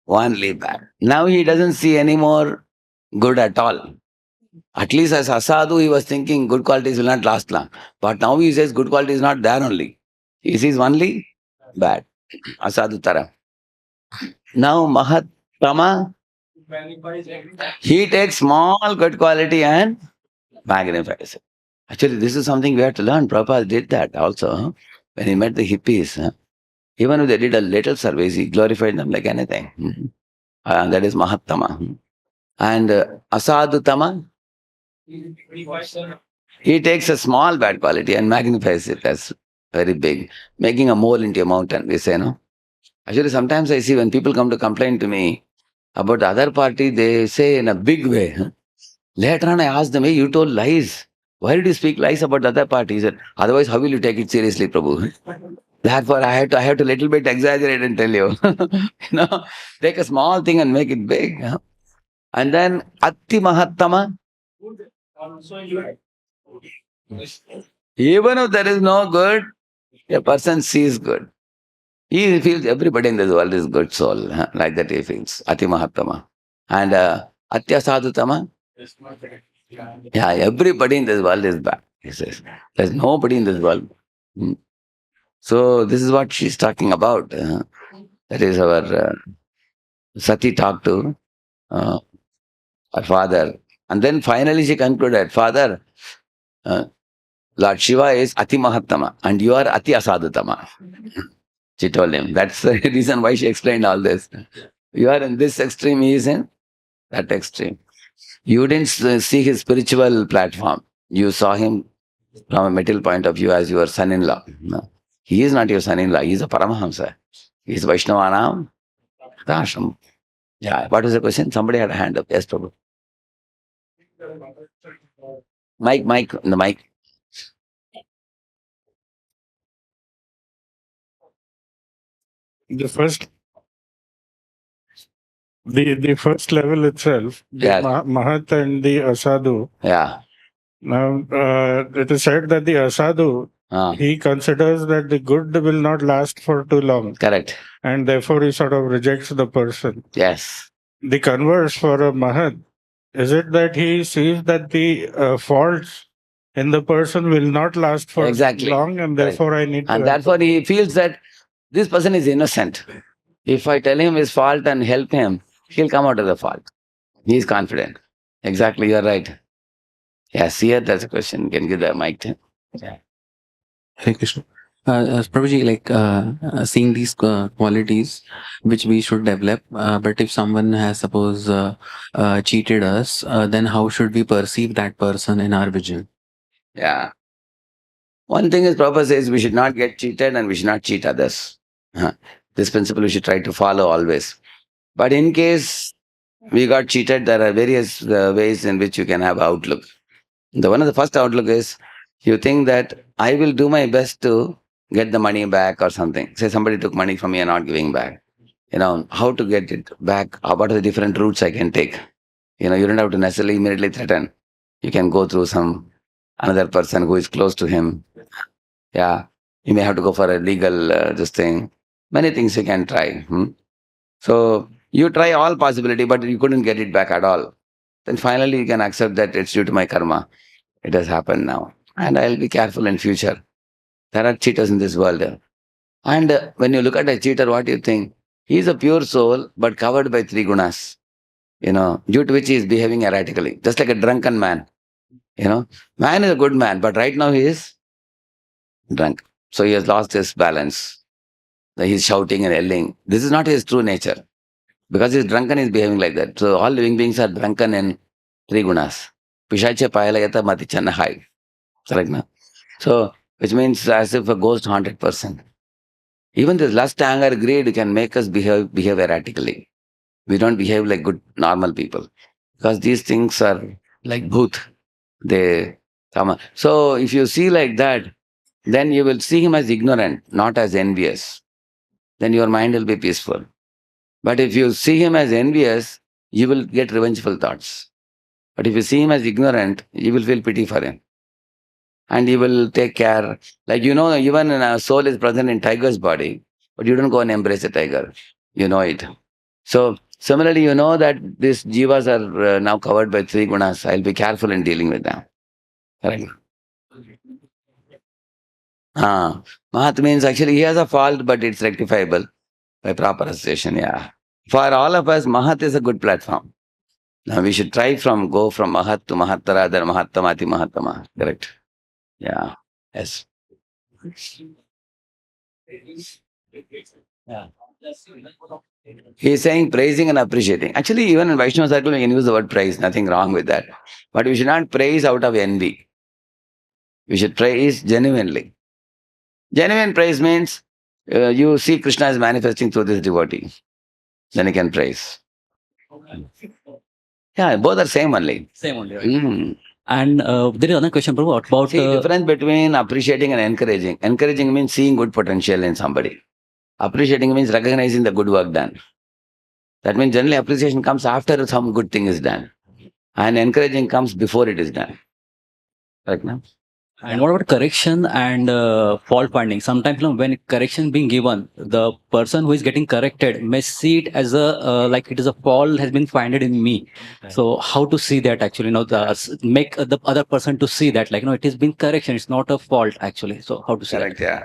only bad. Now he doesn't see any more good at all. At least as Asadu, he was thinking good qualities will not last long. But now he says good quality is not there only. He sees only bad. Asadutara. Now Mahatama, he takes small good quality and magnifies it. Actually, this is something we have to learn. Prabhupada did that also. When he met the hippies, even if they did a little service, he glorified them like anything. That is Mahatama. And Asadutama, he takes a small bad quality and magnifies it as very big, making a mole into a mountain, we say, no? Actually, sometimes I see when people come to complain to me about the other party, they say in a big way. Later on, I asked them, hey, you told lies. Why did you speak lies about the other party? He said, otherwise, how will you take it seriously, Prabhu? Therefore, I have to little bit exaggerate and tell you. Take a small thing and make it big. And then, Atti Mahattama. Even if there is no good, a person sees good. He feels everybody in this world is good soul. Like that he feels. Ati Mahattama. And Atya Sadhutama. Yeah, everybody in this world is bad, he says. There's nobody in this world. So this is what she's talking about. That is our Sati talked to her father. And then finally she concluded, Father, Lord Shiva is Ati Mahattama and you are Ati Asadutama. She told him. That's the reason why she explained all this. You are in this extreme, he is in that extreme. You didn't see his spiritual platform. You saw him from a material point of view as your son-in-law. No. He is not your son-in-law. He is a Paramahamsa. He is Vaishnavanam Dasham. Yeah. What was the question? Somebody had a hand up. Yes, Prabhu. Mic, the mic. The first level itself, the Yes. Mahat and the Asadu. Yeah. Now, it is said that the Asadu, he considers that the good will not last for too long. Correct. And therefore he sort of rejects the person. Yes. The converse for a Mahat, is it that he sees that the faults in the person will not last for long and therefore I need to... And therefore he feels that this person is innocent. If I tell him his fault and help him, he'll come out of the fault. He is confident. Exactly, you're right. Yes, here there's a question. You can give the mic to him. Yeah. Hare Krishna. Prabhuji, seeing these qualities which we should develop, but if someone has, suppose, cheated us, then how should we perceive that person in our vision? Yeah. One thing is, Prabhupada says we should not get cheated and we should not cheat others. This principle we should try to follow always. But in case we got cheated, there are various ways in which you can have outlook. One of the first outlook is you think that I will do my best to get the money back or something. Say somebody took money from me and not giving back. How to get it back? What are the different routes I can take? You don't have to necessarily immediately threaten. You can go through another person who is close to him. Yeah, you may have to go for a legal this thing. Many things you can try. So you try all possibility, but you couldn't get it back at all. Then finally you can accept that it's due to my karma. It has happened now, and I'll be careful in future. There are cheaters in this world. And when you look at a cheater, what do you think? He is a pure soul, but covered by three gunas, due to which he is behaving erratically, just like a drunken man. Man is a good man, but right now he is drunk. So he has lost his balance. He's shouting and yelling. This is not his true nature. Because he's drunken, he's behaving like that. So all living beings are drunken in three gunas. Pishacha payalayata mati channahai. Correct, na? So, which means as if a ghost haunted person. Even this lust, anger, greed can make us behave erratically. We don't behave like good, normal people. Because these things are like bhoot. They come up. So, if you see like that, then you will see him as ignorant, not as envious. Then your mind will be peaceful. But if you see him as envious, you will get revengeful thoughts. But if you see him as ignorant, you will feel pity for him. And you will take care. Like, even a soul is present in tiger's body, but you don't go and embrace a tiger. You know it. So, similarly, you know that these jivas are now covered by three gunas. I'll be careful in dealing with them. Correct? Mahat means actually he has a fault, but it's rectifiable by proper association. Yeah. For all of us, Mahat is a good platform. Now we should try go from Mahat to Mahattara, then Mahattamati Mahattama. Correct? Yeah. Yes. Yeah. He's saying praising and appreciating. Actually, even in Vaishnava circle, we can use the word praise. Nothing wrong with that. But we should not praise out of envy. We should praise genuinely. Genuine praise means you see Krishna is manifesting through this devotee. Then you can praise. Yeah, both are same only. Same only, right? And there is another question, Prabhu, about... See, difference between appreciating and encouraging. Encouraging means seeing good potential in somebody. Appreciating means recognizing the good work done. That means generally appreciation comes after some good thing is done. And encouraging comes before it is done. Correct, no? And what about correction and fault finding? Sometimes when correction being given, the person who is getting corrected may see it as like it is a fault has been finded in me. Right. So how to see that actually? Make the other person to see that it has been correction. It's not a fault actually. So how to see Correct, that? yeah.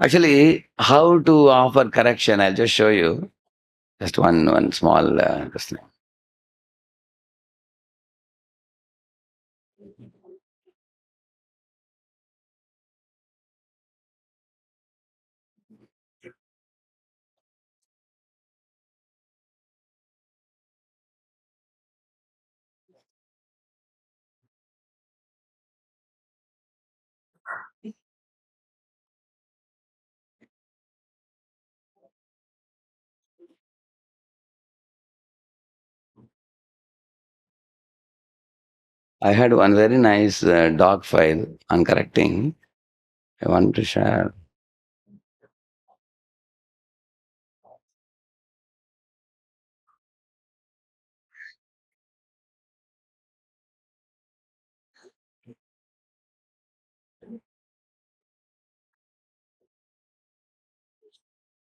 Actually, how to offer correction? I'll just show you. Just one small this thing. I had one very nice doc file on correcting. I want to share.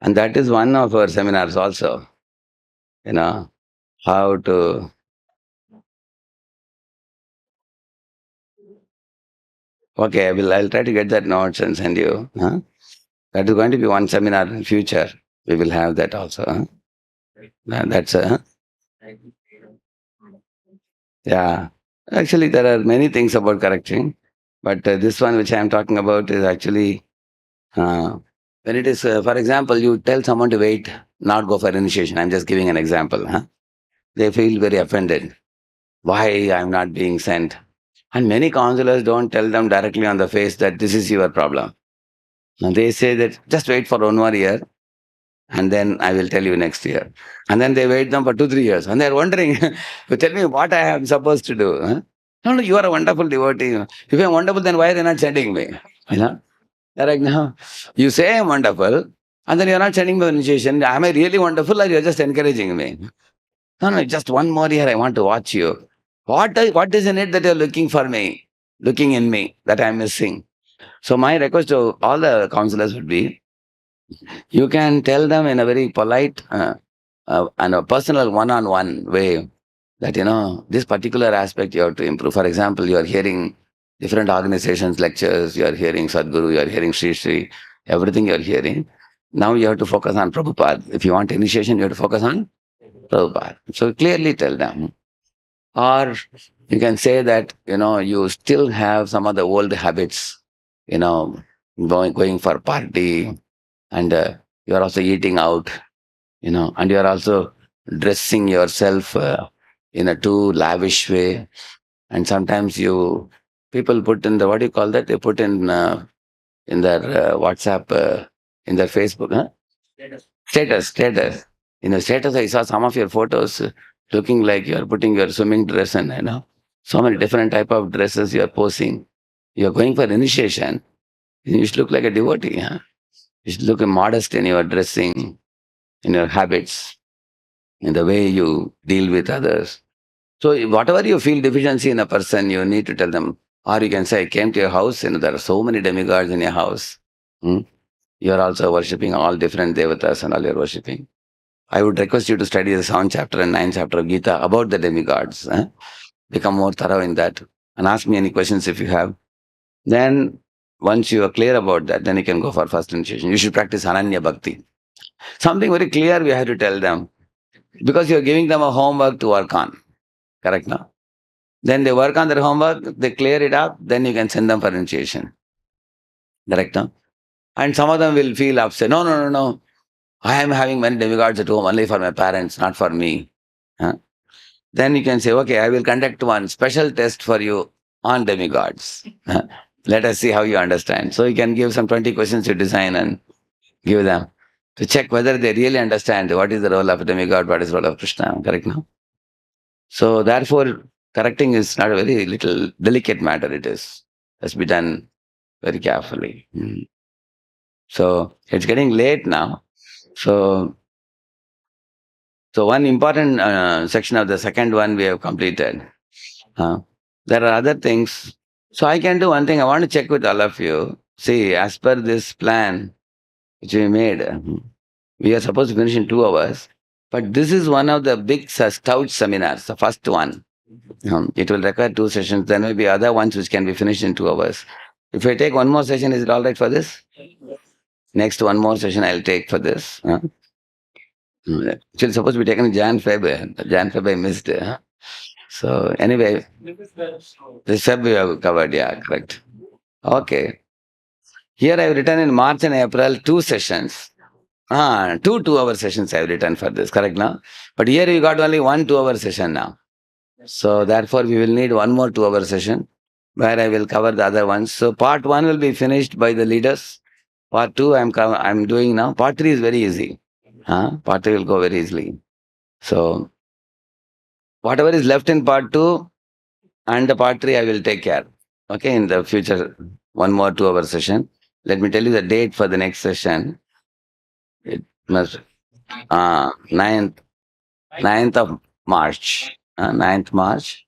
And that is one of our seminars also. How to... Okay, I'll try to get that notes and send you. Huh? That is going to be one seminar in future. We will have that also. Huh? That's yeah. Actually, there are many things about correcting, but this one which I am talking about is actually when it is, for example, you tell someone to wait, not go for initiation. I'm just giving an example. Huh? They feel very offended. Why I'm not being sent? And many counselors don't tell them directly on the face that this is your problem. And they say that just wait for 1 more year and then I will tell you next year. And then they wait them for 2-3 years, and they're wondering, tell me what I am supposed to do. Huh? No, no, you are a wonderful devotee. If I'm wonderful, then why are they not sending me? You know? Correct now. You say I'm wonderful, and then you're not sending me for initiation. Am I really wonderful, or you're just encouraging me? No, no, just one more year I want to watch you. What is in it that you're looking for me, looking in me, that I'm missing? So my request to all the counselors would be, you can tell them in a very polite and a personal one-on-one way that, this particular aspect you have to improve. For example, you are hearing different organizations lectures, you are hearing Sadhguru, you are hearing Sri Sri, everything you are hearing. Now you have to focus on Prabhupada. If you want initiation, you have to focus on Prabhupada. So clearly tell them. Or you can say that, you still have some of the old habits, going for party, and you are also eating out, and you are also dressing yourself in a too lavish way. And sometimes people put in the, what do you call that? They put in their WhatsApp, in their Facebook, huh? Status. In the status, I saw some of your photos looking like you are putting your swimming dress and, so many different type of dresses you are posing. You are going for initiation. You should look like a devotee. Huh? You should look modest in your dressing, in your habits, in the way you deal with others. So whatever you feel deficiency in a person, you need to tell them. Or you can say, I came to your house, there are so many demigods in your house. You are also worshipping all different devatas and all you're worshipping. I would request you to study the 7th chapter and 9th chapter of Gita about the demigods. Become more thorough in that and ask me any questions if you have. Then, once you are clear about that, then you can go for first initiation. You should practice Ananya Bhakti. Something very clear we have to tell them, because you're giving them a homework to work on. Correct now? Then they work on their homework, they clear it up, then you can send them for initiation. Correct now? And some of them will feel upset. No. I am having many demigods at home only for my parents, not for me. Then you can say, okay, I will conduct one special test for you on demigods. Let us see how you understand. So you can give some 20 questions you design and give them to check whether they really understand what is the role of a demigod, what is the role of Krishna. Correct now? So therefore, correcting is not a very little delicate matter. It is. It has to be done very carefully. So it's getting late now. So one important section of the second one we have completed. There are other things. So I can do one thing. I want to check with all of you. See, as per this plan which we made, we are supposed to finish in 2 hours. But this is one of the big stout seminars, the first one. It will require 2 sessions. There may be other ones which can be finished in 2 hours. If I take one more session, is it all right for this? Next one more session I'll take for this. It's supposed to be taken in Jan-Feb. Jan-Feb I missed. So anyway, this Feb we have covered. Yeah, correct. Okay. Here I have written in March and April 2 sessions. 2 2-hour sessions I have written for this. Correct now? But here we got only 1 2-hour session now. So therefore we will need 1 more 2-hour session where I will cover the other ones. So part 1 will be finished by the leaders. Part 2 I'm doing now. Part 3 is very easy. Part 3 will go very easily. So whatever is left in part 2 and the part 3 I will take care. Okay, in the future, 1 more 2-hour session. Let me tell you the date for the next session. It must 9th of March. 9th March,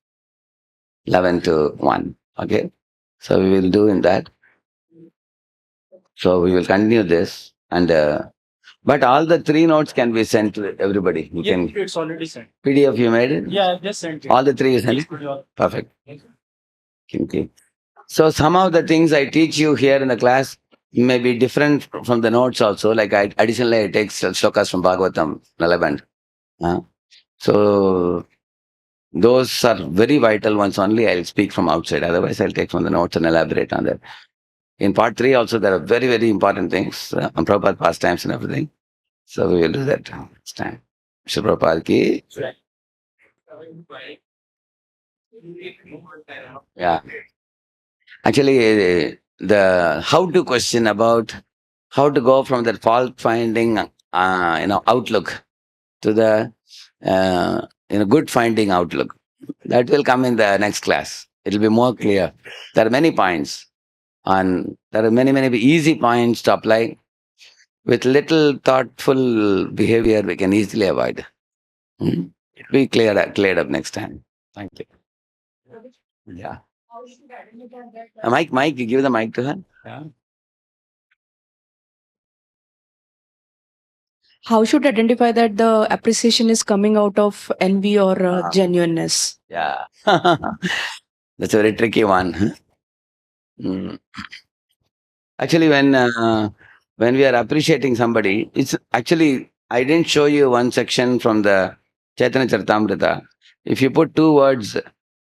11 to 1. Okay, so we will do in that. So we will continue this, and but all the 3 notes can be sent to everybody. It's already sent. PDF you made it? Yeah, I've just sent it. All the 3 you sent it? Perfect. Okay. So some of the things I teach you here in the class may be different from the notes also. Like additionally I take shlokas from Bhagavatam relevant. So those are very vital ones only. I'll speak from outside. Otherwise I'll take from the notes and elaborate on that. In part 3 also there are very, very important things on Prabhupada pastimes and everything. So we will do that next time. Shri Prabhupada ki. Yeah. Actually, the how to question about how to go from that fault finding outlook, to the good finding outlook. That will come in the next class. It will be more clear. There are many points, and there are many easy points to apply. With little thoughtful behavior, we can easily avoid. It will be cleared up next time. Thank you. Yeah. Mike, you give the mic to her. Yeah. How should identify that the appreciation is coming out of envy or genuineness? Yeah. That's a very tricky one. Mm. Actually, when we are appreciating somebody, it's actually, I didn't show you one section from the Chaitanya Charitamrita. If you put two words,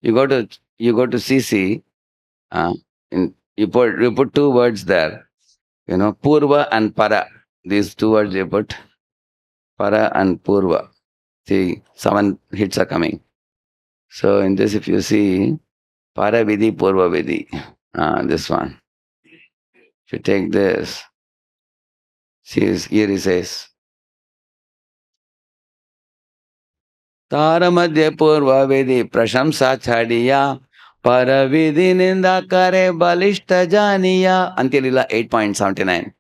you go to CC, you put two words there, Purva and Para. These two words you put, Para and Purva. See, 7 hits are coming. So in this, if you see, Para Vidhi, Purva Vidhi, this one. If you take this, see, here he says, Tara Madhya Purva Vidhi Prashamsa Chadiya Para Vidhi Ninda Kare Balishta Janiya until 8.79.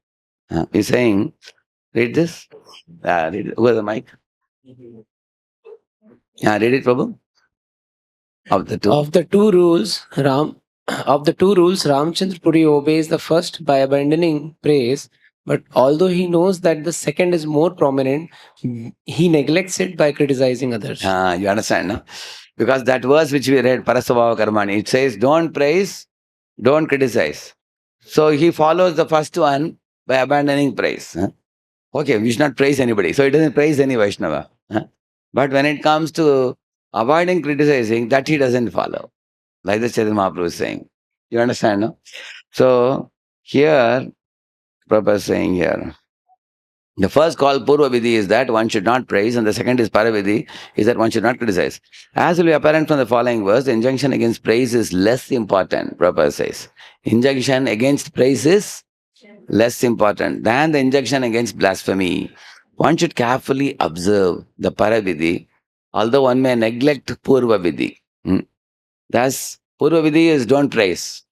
He's saying, read this. Read it. Who has the mic? Yeah, read it, Prabhu. Of the two rules, Ramchandra Puri obeys the first by abandoning praise, but although he knows that the second is more prominent, he neglects it by criticizing others. You understand, no? Because that verse which we read, Parasvabhava Karmani, it says, don't praise, don't criticize. So he follows the first one by abandoning praise. Okay, we should not praise anybody. So he doesn't praise any Vaishnava. But when it comes to avoiding criticizing, that he doesn't follow. Like the Chaitanya Mahaprabhu is saying. You understand, no? So here, Prabhupada is saying here, the first call, Purva Vidhi, is that one should not praise, and the second is Paravidhi, is that one should not criticize. As will be apparent from the following verse, the injunction against praise is less important, Prabhupada says. Injunction against praise is less important than the injunction against blasphemy. One should carefully observe the Paravidhi, although one may neglect Purva Vidhi. Thus, Purva Vidhi is don't praise,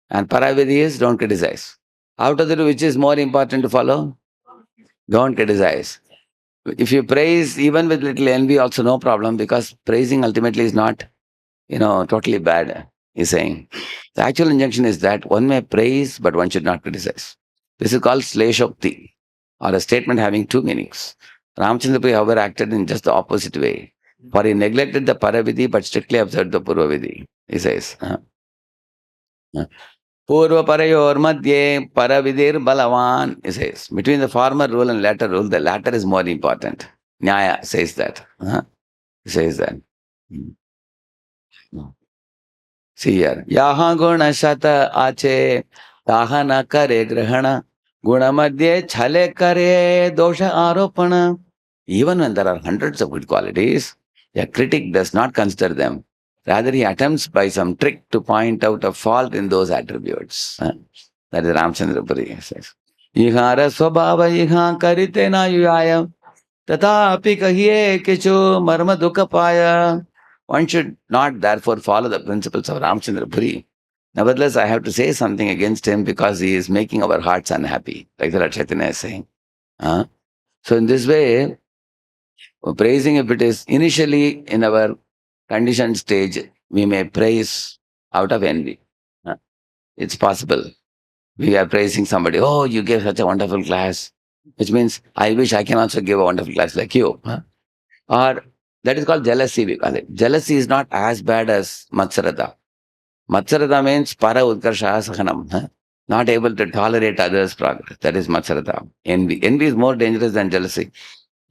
and Paravidhi is don't criticize. Out of the two, which is more important to follow? Don't criticize. If you praise even with little envy, also no problem, because praising ultimately is not, totally bad, he's saying. The actual injunction is that one may praise, but one should not criticize. This is called Sleshokti, or a statement having two meanings. Ramchandra Puri, however, acted in just the opposite way. For he neglected the Paravidhi, but strictly observed the Purvavidhi, he says. Purva Parayor Madhye Paravidir Balavan, he says. Between the former rule and latter rule, the latter is more important. Nyaya says that. He says that. See here. Yaha guna shata ache, taha na kare grahana, guna madhye chale kare dosha aropana. Even when there are hundreds of good qualities, a critic does not consider them. Rather, he attempts by some trick to point out a fault in those attributes. That is Ramchandra Puri says. Ihara swabhava iha karite na yuyaya tatapi kahiye kichu marma dukapaya. One should not therefore follow the principles of Ramchandra Puri. Nevertheless, I have to say something against him because he is making our hearts unhappy, like the Lord Chaitanya is saying. So in this way, praising, if it is initially in our conditioned stage, we may praise out of envy. It's possible. We are praising somebody, oh, you gave such a wonderful class, which means, I wish I can also give a wonderful class like you. Or that is called jealousy, we call it. Jealousy is not as bad as Matsarata. Matsarata means para utkarsha sahanam, not able to tolerate others' progress. That is Matsarata. Envy. Envy is more dangerous than jealousy.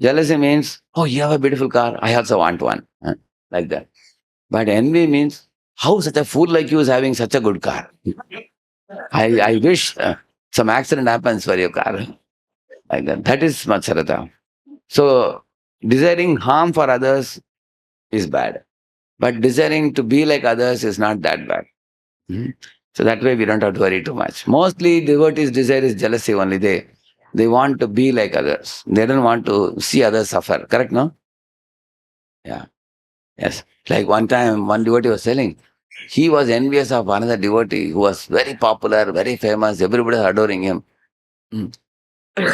Jealousy means, oh, you have a beautiful car, I also want one. Like that. But envy means, how such a fool like you is having such a good car? I wish some accident happens for your car. Like that. That is Matsarata. So, desiring harm for others is bad. But desiring to be like others is not that bad. So that way we don't have to worry too much. Mostly devotees' desire is jealousy only. They They want to be like others. They don't want to see others suffer. Correct, no? Yeah. Yes. Like one time, one devotee was telling, he was envious of another devotee who was very popular, very famous, everybody was adoring him.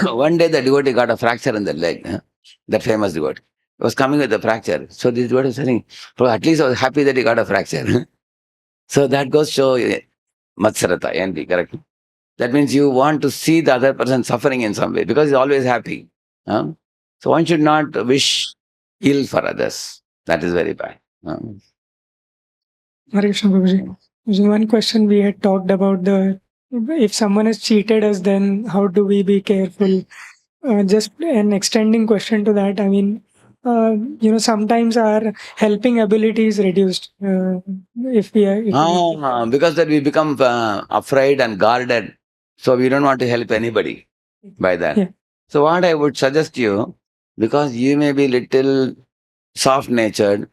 One day the devotee got a fracture in the leg, that famous devotee. He was coming with a fracture. So this devotee was saying, "Bro, at least I was happy that he got a fracture." So that goes to show Matsarata, envy, correct? That means you want to see the other person suffering in some way because he's always happy. So one should not wish ill for others. That is very bad. Hare Krishna, Prabhuji. There's one question we had talked about if someone has cheated us, then how do we be careful? Just an extending question to that. I mean, sometimes our helping ability is reduced if we are. Because that we become afraid and guarded. So we don't want to help anybody by that. Yeah. So what I would suggest you, because you may be little soft-natured,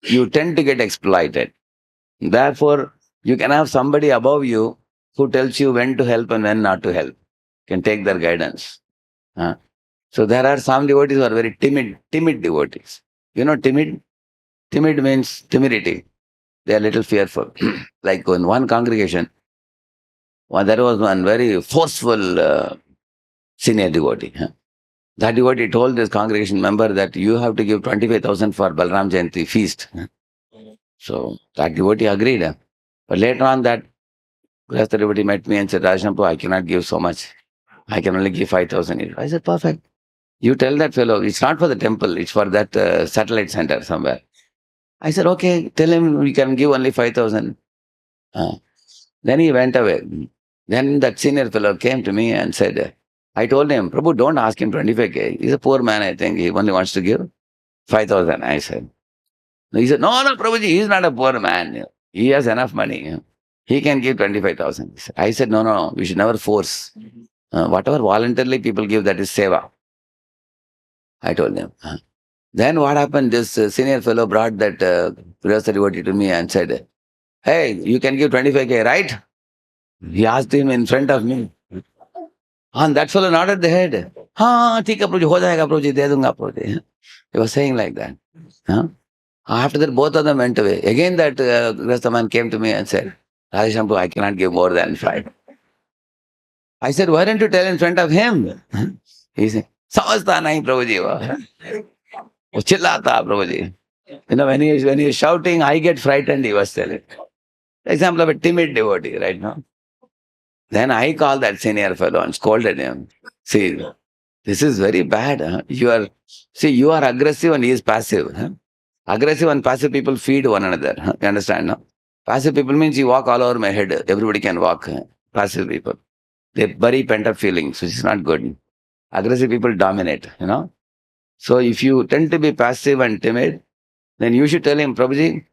you tend to get exploited. Therefore, you can have somebody above you who tells you when to help and when not to help. You can take their guidance. So there are some devotees who are very timid devotees. You know timid? Timid means timidity. They are little fearful. Like in one congregation, there was one very forceful senior devotee. That devotee told this congregation member that you have to give 25,000 for Balram Jayanti feast. So that devotee agreed. But later on that devotee met me and said, Radheshyam, I cannot give so much. I can only give 5,000. I said, perfect. You tell that fellow, it's not for the temple, it's for that satellite center somewhere. I said, okay, tell him we can give only 5,000. Then he went away. Then that senior fellow came to me and said, I told him, Prabhu, don't ask him 25K. He's a poor man, I think. He only wants to give 5,000. I said. He said, no, Prabhuji, he's not a poor man. He has enough money. He can give 25,000. I said, no, we should never force. Whatever voluntarily people give, that is seva. I told him. Then what happened, this senior fellow brought that Priyasa devotee to me and said, hey, you can give 25K, right? He asked him in front of me. And that fellow nodded the head. Haan, theek hai Prabhuji, ho jayega Prabhuji, de dunga Prabhuji. He was saying like that. After that, both of them went away. Again, that Grihastha man came to me and said, Radheshyam, I cannot give more than 5. I said, why don't you tell in front of him? He said, Samajhta nahi Prabhuji. Wo chillata Prabhuji. When he is shouting, I get frightened, he was telling. Example of a timid devotee right now. Then I called that senior fellow and scolded him. See, this is very bad. You are aggressive and he is passive. Aggressive and passive people feed one another. You understand, no? Passive people means you walk all over my head. Everybody can walk. Passive people. They bury pent-up feelings, which is not good. Aggressive people dominate, So if you tend to be passive and timid, then you should tell him, Prabhuji,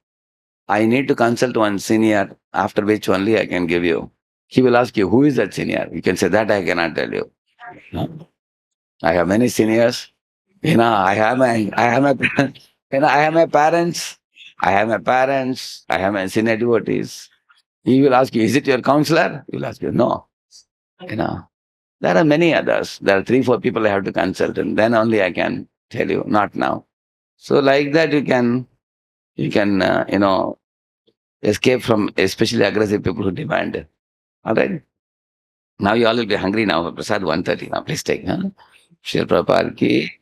I need to consult one senior, after which only I can give you. He will ask you, who is that senior? You can say, that I cannot tell you. I have many seniors. I have my parents. I have my senior devotees. He will ask you, is it your counselor? He will ask you, no. There are many others. There are 3-4 people I have to consult, and then only I can tell you, not now. So like that you can escape from especially aggressive people who demand. All right? Now you all will be hungry now. Prasad 1:30 now. Please take. Srila Prabhupada ki